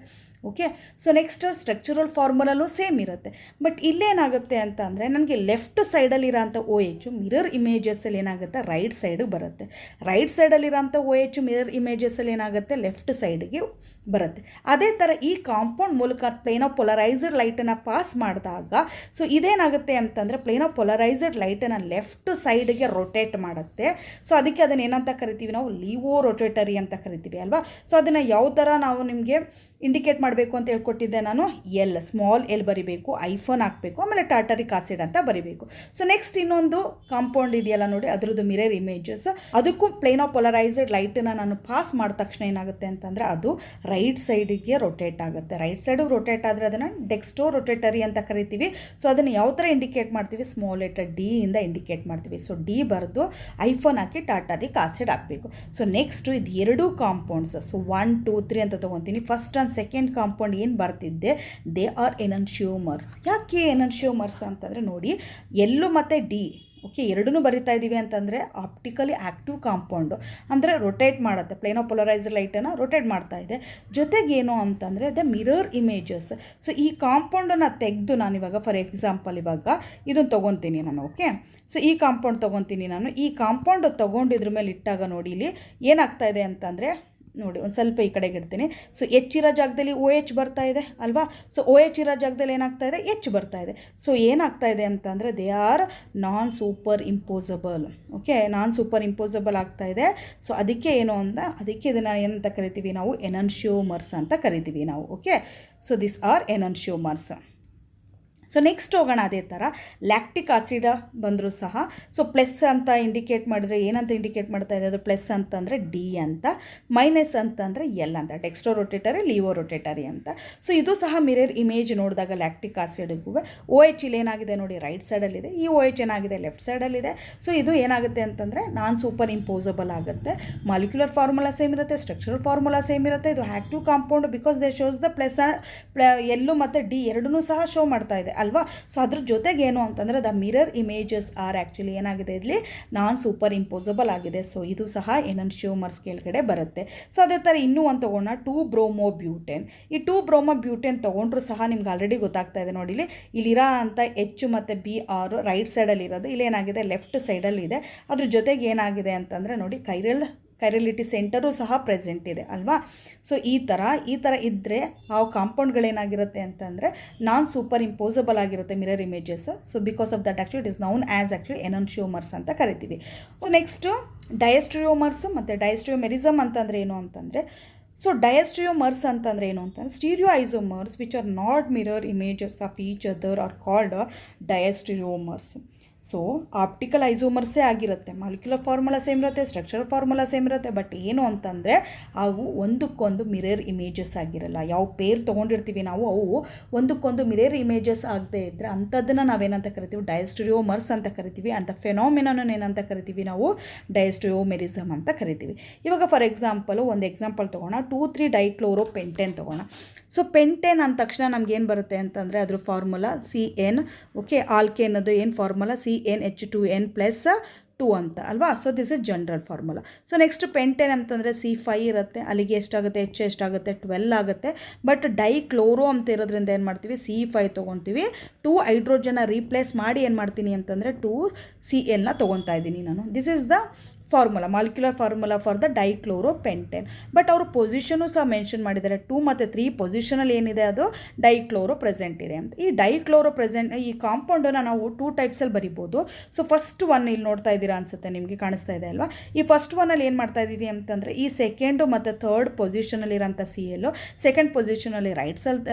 Speaker 1: ಓಕೆ, ಸೊ ನೆಕ್ಸ್ಟ್ ಸ್ಟ್ರಕ್ಚರಲ್ ಫಾರ್ಮುಲಲ್ಲೂ ಸೇಮ್ ಇರುತ್ತೆ. ಬಟ್ ಇಲ್ಲೇನಾಗುತ್ತೆ ಅಂತ ಅಂದರೆ ನನಗೆ ಲೆಫ್ಟ್ ಸೈಡಲ್ಲಿರೋಂಥ OH ಮಿರರ್ ಇಮೇಜಸ್ಸಲ್ಲಿ ಏನಾಗುತ್ತೆ ರೈಟ್ ಸೈಡಿಗೆ ಬರುತ್ತೆ. ರೈಟ್ ಸೈಡಲ್ಲಿರೋಂಥ OH ಮಿರರ್ ಇಮೇಜಸ್ಸಲ್ಲಿ ಏನಾಗುತ್ತೆ ಲೆಫ್ಟ್ ಸೈಡಿಗೆ ಬರುತ್ತೆ. ಅದೇ ಥರ ಈ ಕಾಂಪೌಂಡ್ ಮೂಲಕ ಪ್ಲೇನ್ ಆಫ್ ಪೊಲರೈಸ್ಡ್ ಲೈಟನ್ನು ಪಾಸ್ ಮಾಡಿದಾಗ ಸೊ ಇದೇನಾಗುತ್ತೆ ಅಂತಂದರೆ ಪ್ಲೇನ್ ಆಫ್ ಪೊಲರೈಸ್ಡ್ ಲೈಟನ್ನು ಲೆಫ್ಟ್ ಸೈಡ್ಗೆ ರೊಟೇಟ್ ಮಾಡುತ್ತೆ. ಸೊ ಅದಕ್ಕೆ ಅದನ್ನು ಏನಂತ ಕರಿತೀವಿ ನಾವು ಲೀವೋ ರೊಟೇಟರಿ ಅಂತ ಕರಿತೀವಿ ಅಲ್ವಾ. ಸೊ ಅದನ್ನು ಯಾವ ಥರ ನಾವು ನಿಮಗೆ ಇಂಡಿಕೇಟ್ ಮಾಡಬೇಕು ಅಂತ ಹೇಳ್ಕೊಟ್ಟಿದ್ದೆ ನಾನು, ಸ್ಮಾಲ್ ಎಲ್ ಬರಿಬೇಕು, ಐಫೋನ್ ಹಾಕಬೇಕು, ಆಮೇಲೆ ಟಾಟರಿಕ್ ಆಸಿಡ್ ಅಂತ ಬರಿಬೇಕು. ಸೊ ನೆಕ್ಸ್ಟ್ ಇನ್ನೊಂದು ಕಾಂಪೌಂಡ್ ಇದೆಯಲ್ಲ ನೋಡಿ, ಅದರದ್ದು ಮಿರರ್ ಇಮೇಜಸ್, ಅದಕ್ಕೂ ಪ್ಲೇನ್ ಆಫ್ ಪೊಲರೈಸ್ಡ್ ಲೈಟನ್ನು ನಾನು ಪಾಸ್ ಮಾಡಿದ ತಕ್ಷಣ ಏನಾಗುತ್ತೆ ಅಂತಂದರೆ ಅದು ರೈಟ್ ಸೈಡಿಗೆ ರೊಟೇಟ್ ಆಗುತ್ತೆ. ರೈಟ್ ಸೈಡಿಗೆ ರೊಟೇಟ್ ಆದರೆ ಅದನ್ನು ಡೆಕ್ಸ್ಟೋ ರೊಟೇಟರಿ ಅಂತ ಕರಿತೀವಿ. ಸೊ ಅದನ್ನು ಯಾವ ಥರ ಇಂಡಿಕೇಟ್ ಮಾಡ್ತೀವಿ, ಸ್ಮಾಲ್ ಲೆಟರ್ D ಇಂದ ಇಂಡಿಕೇಟ್ ಮಾಡ್ತೀವಿ. ಸೊ D ಬರೆದು ಐಫೋನ್ ಹಾಕಿ ಟಾಟರಿಕ್ ಆಸಿಡ್ ಹಾಕಬೇಕು. ಸೊ ನೆಕ್ಸ್ಟು ಇದು 2 ಕಾಂಪೌಂಡ್ಸ್, ಸೊ 1 2 3 ಅಂತ ತೊಗೊತೀನಿ. ಫಸ್ಟ್ ಆ್ಯಂಡ್ ಸೆಕೆಂಡ್ ಕಾಂಪೌಂಡ್ ಏನು ಬರ್ತಿದ್ದೆ, ದೇ ಆರ್ ಎನನ್ಶಿಯೋಮರ್ಸ್. ಯಾಕೆ ಎನನ್ಶಿಯೋಮರ್ಸ್ ಅಂತಂದರೆ ನೋಡಿ, ಎಲ್ಲು ಮತ್ತು D ಓಕೆ ಎರಡೂ ಬರಿತಾ ಇದ್ದೀವಿ ಅಂತಂದರೆ ಆಪ್ಟಿಕಲಿ ಆ್ಯಕ್ಟಿವ್ ಕಾಂಪೌಂಡು, ಅಂದರೆ ರೊಟೇಟ್ ಮಾಡುತ್ತೆ, ಪ್ಲೇನ್ ಆಫ್ ಪೊಲರೈಸ್ಡ್ ಲೈಟನ್ನು ರೊಟೇಟ್ ಮಾಡ್ತಾ ಇದೆ. ಜೊತೆಗೇನು ಅಂತಂದರೆ ದ ಮಿರರ್ ಇಮೇಜಸ್. ಸೊ ಈ ಕಾಂಪೌಂಡನ್ನು ತೆಗೆದು ನಾನಿವಾಗ ಫಾರ್ ಎಕ್ಸಾಂಪಲ್ ಇವಾಗ ಇದನ್ನು ತೊಗೊತೀನಿ ನಾನು. ಓಕೆ, ಸೊ ಈ ಕಾಂಪೌಂಡ್ ತೊಗೊತೀನಿ ನಾನು. ಈ ಕಾಂಪೌಂಡ್ ತೊಗೊಂಡಿದ್ರ ಮೇಲೆ ಇಟ್ಟಾಗ ನೋಡಿ ಇಲ್ಲಿ ಏನಾಗ್ತಾ ಇದೆ ಅಂತಂದರೆ ನೋಡಿ, ಒಂದು ಸ್ವಲ್ಪ ಈ ಕಡೆಗೆ ಇಡ್ತೀನಿ. ಸೊ H ಇರೋ ಜಾಗದಲ್ಲಿ OH ಬರ್ತಾ ಇದೆ ಅಲ್ವಾ. ಸೊ OH ಇರೋ ಜಾಗದಲ್ಲಿ ಏನಾಗ್ತಾ ಇದೆ, H ಬರ್ತಾ ಇದೆ. ಸೊ ಏನಾಗ್ತಾ ಇದೆ ಅಂತಂದರೆ they are non superimposable. Okay, non superimposable ಆಗ್ತಾ ಇದೆ. ಸೊ ಅದಕ್ಕೆ ಏನು ಅಂತ, ಅದಕ್ಕೆ ಇದನ್ನು ಏನಂತ ಕರಿತೀವಿ ನಾವು, ಎನನ್ಶಿಯೋಮರ್ಸ್ ಅಂತ ಕರಿತೀವಿ ನಾವು. Okay, so this are enantiomers. So next ಹೋಗೋಣ. ಅದೇ ಥರ ಲ್ಯಾಕ್ಟಿಕ್ ಆಸಿಡ್ ಬಂದರೂ ಸಹ ಸೊ ಪ್ಲಸ್ ಅಂತ ಇಂಡಿಕೇಟ್ ಮಾಡಿದ್ರೆ ಏನಂತ ಇಂಡಿಕೇಟ್ ಮಾಡ್ತಾ ಇದೆ, ಅದು ಪ್ಲಸ್ ಅಂತಂದರೆ D ಅಂತ, ಮೈನಸ್ ಅಂತಂದರೆ L ಅಂತ, ಡೆಕ್ಸ್ಟ್ರೋ ರೊಟೇಟರಿ ಲೀವೋ ರೊಟೇಟರಿ ಅಂತ. ಸೊ ಇದು ಸಹ ಮಿರರ್ ಇಮೇಜ್ ನೋಡಿದಾಗ ಲ್ಯಾಕ್ಟಿಕ್ ಆಸಿಡ್ಗೂ OH ಇಲ್ಲಿ ಏನಾಗಿದೆ ನೋಡಿ ರೈಟ್ ಸೈಡಲ್ಲಿದೆ, ಈ OH ಏನಾಗಿದೆ ಲೆಫ್ಟ್ ಸೈಡಲ್ಲಿದೆ. ಸೊ ಇದು ಏನಾಗುತ್ತೆ ಅಂತಂದರೆ ನಾನ್ ಸೂಪರ್ ಇಂಪೋಸಬಲ್ ಆಗುತ್ತೆ. ಮಾಲಿಕ್ಯುಲರ್ ಫಾರ್ಮುಲಾ ಸೇಮ್ ಇರುತ್ತೆ, ಸ್ಟ್ರಕ್ಚರಲ್ ಫಾರ್ಮುಲಾ ಸೇಮ್ ಇರುತ್ತೆ. ಇದು active compound because they shows the plus ಎಲ್ಲು ಮತ್ತು D ಎರಡನ್ನೂ ಸಹ ಶೋ ಮಾಡ್ತಾ ಇದೆ ಅಲ್ವಾ. ಸೊ ಅದ್ರ ಜೊತೆಗೆ ಏನು ಅಂತಂದರೆ the mirror images are actually ಏನಾಗಿದೆ ಇಲ್ಲಿ ನಾನ್ ಸೂಪರ್ ಇಂಪೋಸಬಲ್ ಆಗಿದೆ. ಸೊ ಇದು ಸಹ ಎನನ್ಶಿಯೋಮರ್ಸ್ ಕೆಳಗಡೆ ಬರುತ್ತೆ. ಸೊ ಅದೇ ಥರ ಇನ್ನೂ ಒಂದು ತೊಗೊಂಡ 2-ಬ್ರೋಮೋಬ್ಯೂಟೇನ್. ಈ 2-ಬ್ರೋಮೋಬ್ಯೂಟೇನ್ ತೊಗೊಂಡ್ರು ಸಹ ನಿಮ್ಗೆ ಆಲ್ರೆಡಿ ಗೊತ್ತಾಗ್ತಾ ಇದೆ ನೋಡಿ, ಇಲ್ಲಿರೋ ಅಂಥ H ಮತ್ತು Br ರೈಟ್ ಸೈಡಲ್ಲಿ ಇರೋದು, ಇಲ್ಲೇನಾಗಿದೆ ಲೆಫ್ಟ್ ಸೈಡಲ್ಲಿದೆ. ಅದ್ರ ಜೊತೆಗೆ ಏನಾಗಿದೆ ಅಂತಂದರೆ ನೋಡಿ ಕೈರಲಿಟಿ ಸೆಂಟರು ಸಹ ಪ್ರೆಸೆಂಟ್ ಇದೆ ಅಲ್ವಾ. ಸೊ ಈ ಥರ ಇದ್ದರೆ ಆ ಕಾಂಪೌಂಡ್ಗಳೇನಾಗಿರುತ್ತೆ ಅಂತಂದರೆ ನಾನ್ ಸೂಪರ್ ಇಂಪೋಸಬಲ್ ಆಗಿರುತ್ತೆ mirror images. So because of that actually it is known as actually enantiomers ಅಂತ ಕರಿತೀವಿ. ಸೊ ನೆಕ್ಸ್ಟು ಡಯಸ್ಟ್ರಿಯೋಮರ್ಸ್ ಮತ್ತು ಡಯಸ್ಟ್ರಿಯೋಮೆರಿಸಮ್ ಅಂತಂದರೆ ಏನು ಅಂತಂದರೆ, ಸೊ ಡಯಸ್ಟ್ರಿಯೋಮರ್ಸ್ ಅಂತಂದರೆ ಏನು ಅಂತಂದರೆ stereo isomers which are not mirror images of each other are called diastereomers. So optical ಐಸೋಮರ್ಸೇ ಆಗಿರುತ್ತೆ, ಮಾಲಿಕ್ಯುಲರ್ ಫಾರ್ಮುಲಾ ಸೇಮ್ ಇರುತ್ತೆ, ಸ್ಟ್ರಕ್ಚರಲ್ ಫಾರ್ಮುಲಾ ಸೇಮ್ ಇರುತ್ತೆ. ಬಟ್ ಏನು ಅಂತಂದರೆ ಅವು ಒಂದಕ್ಕೊಂದು ಮಿರರ್ ಇಮೇಜಸ್ ಆಗಿರಲ್ಲ. ಯಾವ ಪೇರ್ ತೊಗೊಂಡಿರ್ತೀವಿ ನಾವು ಅವು ಒಂದಕ್ಕೊಂದು ಮಿರರ್ ಇಮೇಜಸ್ ಆಗದೆ ಇದ್ದರೆ ಅಂಥದ್ದನ್ನು ನಾವೇನಂತ ಕರಿತೀವಿ, ಡಯಸ್ಟ್ರಿಯೋಮರ್ಸ್ ಅಂತ ಕರಿತೀವಿ. ಅಂಥ ಫೆನಾಮಿನನ್ ಏನಂತ ಕರಿತೀವಿ ನಾವು, ಡಯಸ್ಟ್ರಿಯೋಮೆರಿಸಮ್ ಅಂತ ಕರಿತೀವಿ. ಇವಾಗ ಫಾರ್ ಎಕ್ಸಾಂಪಲು ಒಂದು ಎಕ್ಸಾಂಪಲ್ ತೊಗೋಣ, 2,3-ಡೈಕ್ಲೋರೋಪೆಂಟೇನ್ ತೊಗೋಣ. ಸೊ ಪೆಂಟೇನ್ ಅಂದ ತಕ್ಷಣ ನಮಗೇನು ಬರುತ್ತೆ ಅಂತಂದರೆ ಅದ್ರ ಫಾರ್ಮುಲಾ CN. ಓಕೆ, ಆಲ್ಕೇನದು ಏನು ಫಾರ್ಮುಲಾ CnH2n+2 ಅಂತ ಅಲ್ವಾ. So this is general formula. So next pentane ಅಂತಂದರೆ C5 ಇರುತ್ತೆ, ಅಲ್ಲಿಗೆ ಎಷ್ಟಾಗುತ್ತೆ H ಎಷ್ಟಾಗುತ್ತೆ 12 ಆಗುತ್ತೆ. ಬಟ್ ಡೈಕ್ಲೋರೋ ಅಂತ ಇರೋದ್ರಿಂದ ಏನು ಮಾಡ್ತೀವಿ, C5 ತೊಗೊತೀವಿ. 2 ಹೈಡ್ರೋಜನ್ನ ರೀಪ್ಲೇಸ್ ಮಾಡಿ ಏನು ಮಾಡ್ತೀನಿ ಅಂತಂದರೆ 2Cl ತೊಗೊತಾ ಇದ್ದೀನಿ ನಾನು. This is the formula, molecular formula for the dichloropentane. But ಅವರು ಪೊಸಿಷನು ಸಹ ಮೆನ್ಷನ್ ಮಾಡಿದ್ದಾರೆ, 2 ಮತ್ತು 3 ಪೊಸಿಷನಲ್ಲಿ ಏನಿದೆ ಅದು ಡೈಕ್ಲೋರೋ ಪ್ರೆಸೆಂಟ್ ಇದೆ ಅಂತ. ಈ ಡೈಕ್ಲೋರೋ ಪ್ರೆಸೆಂಟ್ ಈ ಕಾಂಪೌಂಡನ್ನು ನಾವು 2 ಟೈಪ್ಸಲ್ಲಿ ಬರಿಬೋದು. ಸೊ ಫಸ್ಟ್ ಒನ್ ಇಲ್ಲಿ ನೋಡ್ತಾ ಇದ್ದೀರಾ ಅನಿಸುತ್ತೆ, ನಿಮಗೆ ಕಾಣಿಸ್ತಾ ಇದೆ ಅಲ್ವಾ. ಈ ಫಸ್ಟ್ ಒನ್ನಲ್ಲಿ ಏನು ಮಾಡ್ತಾ ಇದ್ದೀವಿ ಅಂತಂದರೆ ಈ ಸೆಕೆಂಡು ಮತ್ತು ಥರ್ಡ್ ಪೊಸಿಷನಲ್ಲಿರೋಂಥ CL, ಸೆಕೆಂಡ್ ಪೊಸಿಷನಲ್ಲಿ ರೈಟ್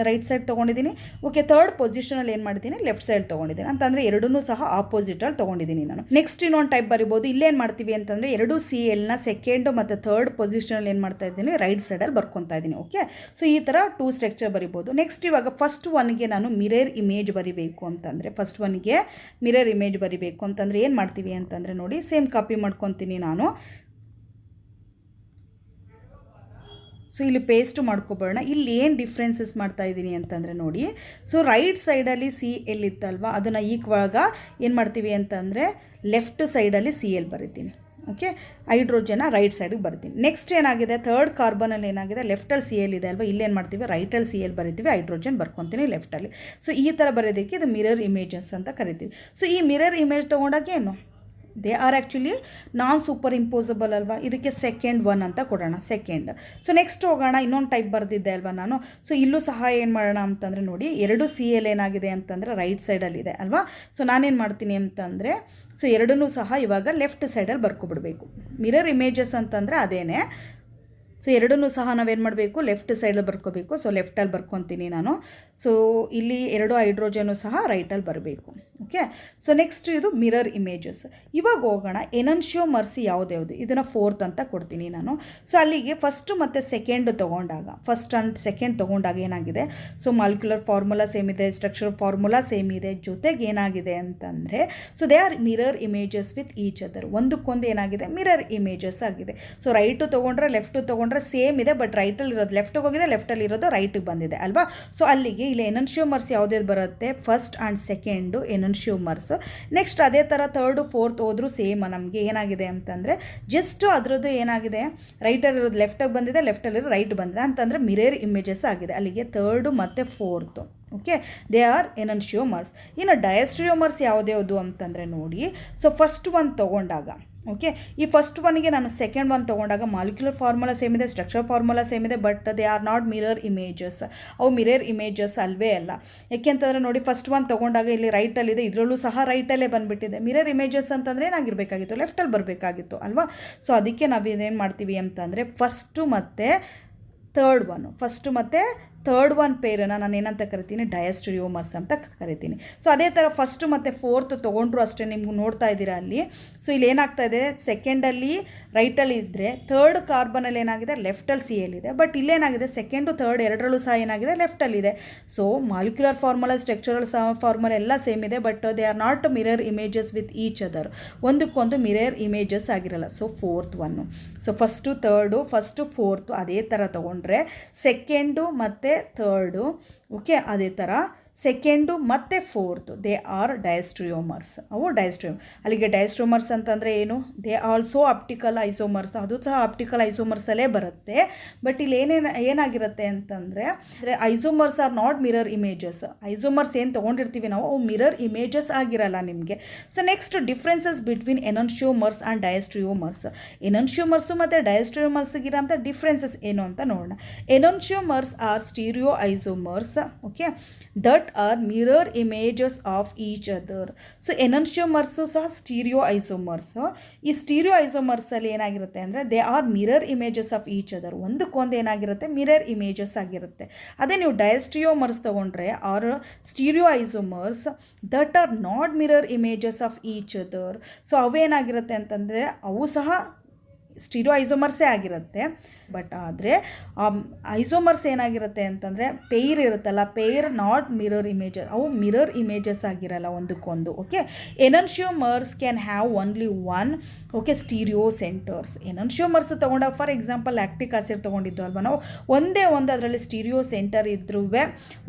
Speaker 1: ಸೈಡ್ ತೊಗೊಂಡಿದ್ದೀನಿ. ಓಕೆ, ಥರ್ಡ್ ಪೊಸಿಷನಲ್ಲಿ ಏನು ಮಾಡಿದ್ದೀನಿ, ಲೆಫ್ಟ್ ಸೈಡ್ ತೊಗೊಂಡಿದ್ದೀನಿ. ಅಂತಂದರೆ ಎರಡನ್ನೂ ಸಹ ಆಪೋಸಿಟಲ್ಲಿ ತೊಗೊಂಡಿದ್ದೀನಿ ನಾನು. ನೆಕ್ಸ್ಟ್ ಇನ್ನೊಂದು ಟೈಪ್ ಬರಿಬೋದು. ಇಲ್ಲೇನು ಮಾಡ್ತೀವಿ ಅಂತಂದರೆ ಎರಡು CLನ ಸೆಕೆಂಡು ಮತ್ತು ಥರ್ಡ್ ಪೊಸಿಷನಲ್ಲಿ ಏನು ಮಾಡ್ತಾ ಇದ್ದೀನಿ, ರೈಟ್ ಸೈಡಲ್ಲಿ ಬರ್ಕೊತಾ ಇದ್ದೀನಿ. ಓಕೆ, ಸೊ ಈ ಥರ 2 ಸ್ಟ್ರಕ್ಚರ್ ಬರಿಬೋದು. ನೆಕ್ಸ್ಟ್ ಇವಾಗ ಫಸ್ಟ್ ಒನ್ಗೆ ನಾನು ಮಿರರ್ ಇಮೇಜ್ ಬರಿಬೇಕು ಅಂತಂದರೆ, ಫಸ್ಟ್ ಒನ್ಗೆ ಮಿರರ್ ಇಮೇಜ್ ಬರಿಬೇಕು ಅಂತಂದರೆ ಏನು ಮಾಡ್ತೀವಿ ಅಂತಂದರೆ ನೋಡಿ, ಸೇಮ್ ಕಾಪಿ ಮಾಡ್ಕೊತೀನಿ ನಾನು. ಸೊ ಇಲ್ಲಿ ಪೇಸ್ಟ್ ಮಾಡ್ಕೊಬೇಡ. ಇಲ್ಲಿ ಏನು ಡಿಫ್ರೆನ್ಸಸ್ ಮಾಡ್ತಾ ಇದ್ದೀನಿ ಅಂತಂದರೆ ನೋಡಿ, ಸೊ ರೈಟ್ ಸೈಡಲ್ಲಿ CL ಇತ್ತಲ್ವ, ಅದನ್ನು ಈಕ್ವಾಗ ಏನು ಮಾಡ್ತೀವಿ ಅಂತಂದರೆ ಲೆಫ್ಟ್ ಸೈಡಲ್ಲಿ CL ಬರಿತೀನಿ. ಓಕೆ, ಹೈಡ್ರೋಜನ ರೈಟ್ ಸೈಡಿಗೆ ಬರ್ತೀನಿ. ನೆಕ್ಸ್ಟ್ ಏನಾಗಿದೆ, ಥರ್ಡ್ ಕಾರ್ಬನಲ್ಲಿ ಏನಾಗಿದೆ, ಲೆಫ್ಟಲ್ಲಿ CL ಇದೆ ಅಲ್ವಾ, ಇಲ್ಲೇನು ಮಾಡ್ತೀವಿ, ರೈಟಲ್ಲಿ CL ಬರಿತೀವಿ, ಹೈಡ್ರೋಜನ್ ಬರ್ಕೊತೀನಿ ಲೆಫ್ಟಲ್ಲಿ. ಸೊ ಈ ಥರ ಬರೋದಕ್ಕೆ ಇದು ಮಿರರ್ ಇಮೇಜಸ್ ಅಂತ ಕರಿತೀವಿ. ಸೊ ಈ ಮಿರರ್ ಇಮೇಜ್ ತೊಗೊಂಡಾಗ ಏನು, they are actually non superimposable ಅಲ್ವಾ, ಇದಕ್ಕೆ ಸೆಕೆಂಡ್ ಒನ್ ಅಂತ ಕೊಡೋಣ, ಸೆಕೆಂಡ್. ಸೊ ನೆಕ್ಸ್ಟ್ ಹೋಗೋಣ, ಇನ್ನೊಂದು ಟೈಪ್ ಬರೆದಿದ್ದೆ ಅಲ್ವಾ ನಾನು. ಸೊ ಇಲ್ಲೂ ಸಹ ಏನು ಮಾಡೋಣ ಅಂತಂದರೆ ನೋಡಿ, ಎರಡು CL ಏನಾಗಿದೆ ಅಂತಂದರೆ ರೈಟ್ ಸೈಡಲ್ಲಿದೆ ಅಲ್ವಾ. ಸೊ ನಾನೇನು ಮಾಡ್ತೀನಿ ಅಂತಂದರೆ, ಸೊ ಎರಡನ್ನೂ ಸಹ ಇವಾಗ ಲೆಫ್ಟ್ ಸೈಡಲ್ಲಿ ಬರ್ಕೊಬಿಡ್ಬೇಕು. ಮಿರರ್ ಇಮೇಜಸ್ ಅಂತಂದರೆ ಅದೇನೇ. ಸೊ ಎರಡನ್ನೂ ಸಹ ನಾವೇನು ಮಾಡಬೇಕು, ಲೆಫ್ಟ್ ಸೈಡಲ್ಲಿ ಬರ್ಕೋಬೇಕು. ಸೊ ಲೆಫ್ಟಲ್ಲಿ ಬರ್ಕೊತೀನಿ ನಾನು. ಸೊ ಇಲ್ಲಿ ಎರಡು ಹೈಡ್ರೋಜನು ಸಹ ರೈಟಲ್ಲಿ ಬರಬೇಕು. ಓಕೆ, ಸೊ ನೆಕ್ಸ್ಟ್ ಇದು ಮಿರರ್ ಇಮೇಜಸ್. ಇವಾಗ ಹೋಗೋಣ ಎನನ್ಷಿಯೋಮರ್ಸ್ ಯಾವ್ದ್ಯಾವುದು, ಇದನ್ನು 4th ಅಂತ ಕೊಡ್ತೀನಿ ನಾನು. ಸೊ ಅಲ್ಲಿಗೆ ಫಸ್ಟು ಮತ್ತು ಸೆಕೆಂಡ್ ತೊಗೊಂಡಾಗ, ಫಸ್ಟ್ ಆ್ಯಂಡ್ ಸೆಕೆಂಡ್ ತೊಗೊಂಡಾಗ ಏನಾಗಿದೆ, ಸೊ ಮಾಲಿಕ್ಯುಲರ್ ಫಾರ್ಮುಲಾ ಸೇಮ್ ಇದೆ, ಸ್ಟ್ರಕ್ಚರ್ ಫಾರ್ಮುಲಾ ಸೇಮ್ ಇದೆ, ಜೊತೆಗೆ ಏನಾಗಿದೆ ಅಂತಂದರೆ, so they are mirror images with each other. ಒಂದಕ್ಕೊಂದು ಏನಾಗಿದೆ, ಮಿರರ್ ಇಮೇಜಸ್ ಆಗಿದೆ. ಸೊ ರೈಟು ತೊಗೊಂಡ್ರೆ ಲೆಫ್ಟು ತೊಗೊಂಡ್ರೆ ಸೇಮ್ ಇದೆ, ಬಟ್ ರೈಟಲ್ಲಿ ಇರೋದು ಲೆಫ್ಟಿಗೆ ಹೋಗಿದೆ, ಲೆಫ್ಟಲ್ಲಿ ಇರೋದು ರೈಟಿಗೆ ಬಂದಿದೆ ಅಲ್ವಾ. ಸೊ ಅಲ್ಲಿಗೆ ಇಲ್ಲಿ ಎನನ್ಷಿಯೋಮರ್ಸ್ ಯಾವುದ್ಯಾವ್ದು ಬರುತ್ತೆ, ಫಸ್ಟ್ ಆ್ಯಂಡ್ ಸೆಕೆಂಡು ಎನನ್ಷಿಯೋಮರ್ಸ್. ನೆಕ್ಸ್ಟ್ ಅದೇ ಥರ ಥರ್ಡು ಫೋರ್ತ್ ಹೋದರೂ ಸೇಮ್ ನಮಗೆ ಏನಾಗಿದೆ ಅಂತಂದರೆ, ಜಸ್ಟ್ ಅದರದ್ದು ಏನಾಗಿದೆ, ರೈಟಲ್ಲಿರೋದು ಲೆಫ್ಟಿಗೆ ಬಂದಿದೆ, ಲೆಫ್ಟಲ್ಲಿರೋದು ರೈಟ್ ಬಂದಿದೆ ಅಂತಂದರೆ ಮಿರರ್ ಇಮೇಜಸ್ ಆಗಿದೆ. ಅಲ್ಲಿಗೆ ಥರ್ಡು ಮತ್ತು fourth. Okay, they are enantiomers. ಇನ್ನು ಡಯಸ್ಟ್ರಿಯೋಮರ್ಸ್ ಯಾವುದ್ಯಾವುದು ಅಂತಂದರೆ ನೋಡಿ, ಸೊ ಫಸ್ಟ್ ಒನ್ ತೊಗೊಂಡಾಗ, ಓಕೆ, ಈ ಫಸ್ಟ್ ಒನ್ಗೆ ನಾನು ಸೆಕೆಂಡ್ ಒನ್ ತೊಗೊಂಡಾಗ ಮಾಲಿಕ್ಯುಲರ್ ಫಾರ್ಮುಲಾ ಸೇಮ್ ಇದೆ, ಸ್ಟ್ರಕ್ಚರ್ ಫಾರ್ಮುಲಾ ಸೇಮ್ ಇದೆ, but they are not mirror images. ಅವು ಮಿರರ್ ಇಮೇಜಸ್ ಅಲ್ವೇ ಅಲ್ಲ. ಯಾಕೆಂತಂದರೆ ನೋಡಿ, ಫಸ್ಟ್ ಒನ್ ತೊಗೊಂಡಾಗ ಇಲ್ಲಿ ರೈಟಲ್ಲಿದೆ, ಇದರಲ್ಲೂ ಸಹ ರೈಟಲ್ಲೇ ಬಂದುಬಿಟ್ಟಿದೆ. ಮಿರರ್ ಇಮೇಜಸ್ ಅಂತಂದರೆ ಏನಾಗಿರಬೇಕಾಗಿತ್ತು, ಲೆಫ್ಟಲ್ಲಿ ಬರಬೇಕಾಗಿತ್ತು ಅಲ್ವಾ. ಸೊ ಅದಕ್ಕೆ ನಾವು ಇದೇನು ಮಾಡ್ತೀವಿ ಅಂತಂದರೆ, ಫಸ್ಟು ಮತ್ತು ಥರ್ಡ್ ಒನ್, ಫಸ್ಟು ಮತ್ತು ಥರ್ಡ್ ಒನ್ ಪೇರನ್ನು ನಾನು ಏನಂತ ಕರಿತೀನಿ, ಡಯಸ್ಟ್ರಿಯೋಮರ್ಸ್ ಅಂತ ಕರಿತೀನಿ. ಸೊ ಅದೇ ಥರ ಫಸ್ಟು ಮತ್ತು ಫೋರ್ತ್ ತೊಗೊಂಡ್ರು ಅಷ್ಟೇ, ನಿಮ್ಗೆ ನೋಡ್ತಾ ಇದ್ದೀರಾ ಅಲ್ಲಿ. ಸೊ ಇಲ್ಲಿ ಏನಾಗ್ತಾ ಇದೆ, ಸೆಕೆಂಡಲ್ಲಿ ರೈಟಲ್ಲಿ ಇದ್ದರೆ ಥರ್ಡ್ ಕಾರ್ಬನಲ್ಲಿ ಏನಾಗಿದೆ, ಲೆಫ್ಟಲ್ಲಿ CL ಇದೆ, ಬಟ್ ಇಲ್ಲೇನಾಗಿದೆ, ಸೆಕೆಂಡು ಥರ್ಡ್ ಎರಡರಲ್ಲೂ ಸಹ ಏನಾಗಿದೆ, ಲೆಫ್ಟಲ್ಲಿದೆ. So molecular formula, structural formula ಎಲ್ಲ ಸೇಮ್ ಇದೆ, but they are not mirror images with each other. ಒಂದಕ್ಕೊಂದು ಮಿರರ್ ಇಮೇಜಸ್ ಆಗಿರಲ್ಲ. So fourth one. So first third, first fourth ಅದೇ ಥರ ತೊಗೊಂಡ್ರೆ, ಸೆಕೆಂಡು ಮತ್ತು ಥರ್ಡು, ಓಕೆ, ಅದೇ ಥರ ಸೆಕೆಂಡು ಮತ್ತು ಫೋರ್ತು ದೇ ಆರ್ ಡಯಸ್ಟ್ರಿಯೋಮರ್ಸ್. ಅವು ಡಯಸ್ಟ್ರಿಯೋಮ್. ಅಲ್ಲಿಗೆ ಡಯಸ್ಟ್ರಿಯೋಮರ್ಸ್ ಅಂತಂದರೆ ಏನು, ದೇ ಆಲ್ಸೋ ಆಪ್ಟಿಕಲ್ ಐಸೋಮರ್ಸ್. ಅದು ಸಹ ಆಪ್ಟಿಕಲ್ ಐಸೋಮರ್ಸಲ್ಲೇ ಬರುತ್ತೆ. ಬಟ್ ಇಲ್ಲಿ ಏನಾಗಿರುತ್ತೆ ಅಂತಂದರೆ, isomers are not mirror images. Isomers ಏನು ತೊಗೊಂಡಿರ್ತೀವಿ ನಾವು, ಅವು ಮಿರರ್ ಇಮೇಜಸ್ ಆಗಿರಲ್ಲ ನಿಮಗೆ. So next differences between enantiomers and diastereomers. Enantiomers ಮತ್ತು ಡಯಸ್ಟ್ರಿಯೋಮರ್ಸ್ಗಿರೋಂಥ ಡಿಫ್ರೆನ್ಸಸ್ ಏನು ಅಂತ ನೋಡೋಣ. Enantiomers are stereo isomers, okay, that are mirror images of each other. So enantiomers ಸಹ ಸ್ಟೀರಿಯೋ ಐಸೋಮರ್ಸ್. ಈ ಸ್ಟೀರಿಯೋ ಐಸೋಮರ್ಸಲ್ಲಿ ಏನಾಗಿರುತ್ತೆ ಅಂದರೆ, they are mirror images of each other. ಒಂದಕ್ಕೊಂದು ಏನಾಗಿರುತ್ತೆ, ಮಿರರ್ ಇಮೇಜಸ್ ಆಗಿರುತ್ತೆ. ಅದೇ ನೀವು ಡಯಸ್ಟ್ರಿಯೋಮರ್ಸ್ ತೊಗೊಂಡ್ರೆ R stereo isomers that are not mirror images of each other. So ಅವೇನಾಗಿರುತ್ತೆ ಅಂತಂದರೆ, ಅವು ಸಹ ಸ್ಟೀರಿಯೋ ಐಸೋಮರ್ಸೇ ಆಗಿರುತ್ತೆ. ಬಟ್ ಆದರೆ ಐಸೋಮರ್ಸ್ ಏನಾಗಿರುತ್ತೆ ಅಂತಂದರೆ, ಪೇರ್ ಇರುತ್ತಲ್ಲ, ಪೇರ್ ನಾಟ್ ಮಿರರ್ ಇಮೇಜಸ್. ಅವು ಮಿರರ್ ಇಮೇಜಸ್ ಆಗಿರಲ್ಲ ಒಂದಕ್ಕೊಂದು. Okay, enantiomers can have only one, okay, stereo centres. Enantiomers ತೊಗೊಂಡಾಗ ಫಾರ್ ಎಕ್ಸಾಂಪಲ್ ಲ್ಯಾಕ್ಟಿಕ್ ಆಸಿಡ್ ತೊಗೊಂಡಿದ್ದು ಅಲ್ವಾ ನಾವು, ಒಂದೇ ಒಂದು ಅದರಲ್ಲಿ ಸ್ಟೀರಿಯೋ ಸೆಂಟರ್ ಇದ್ರೂ,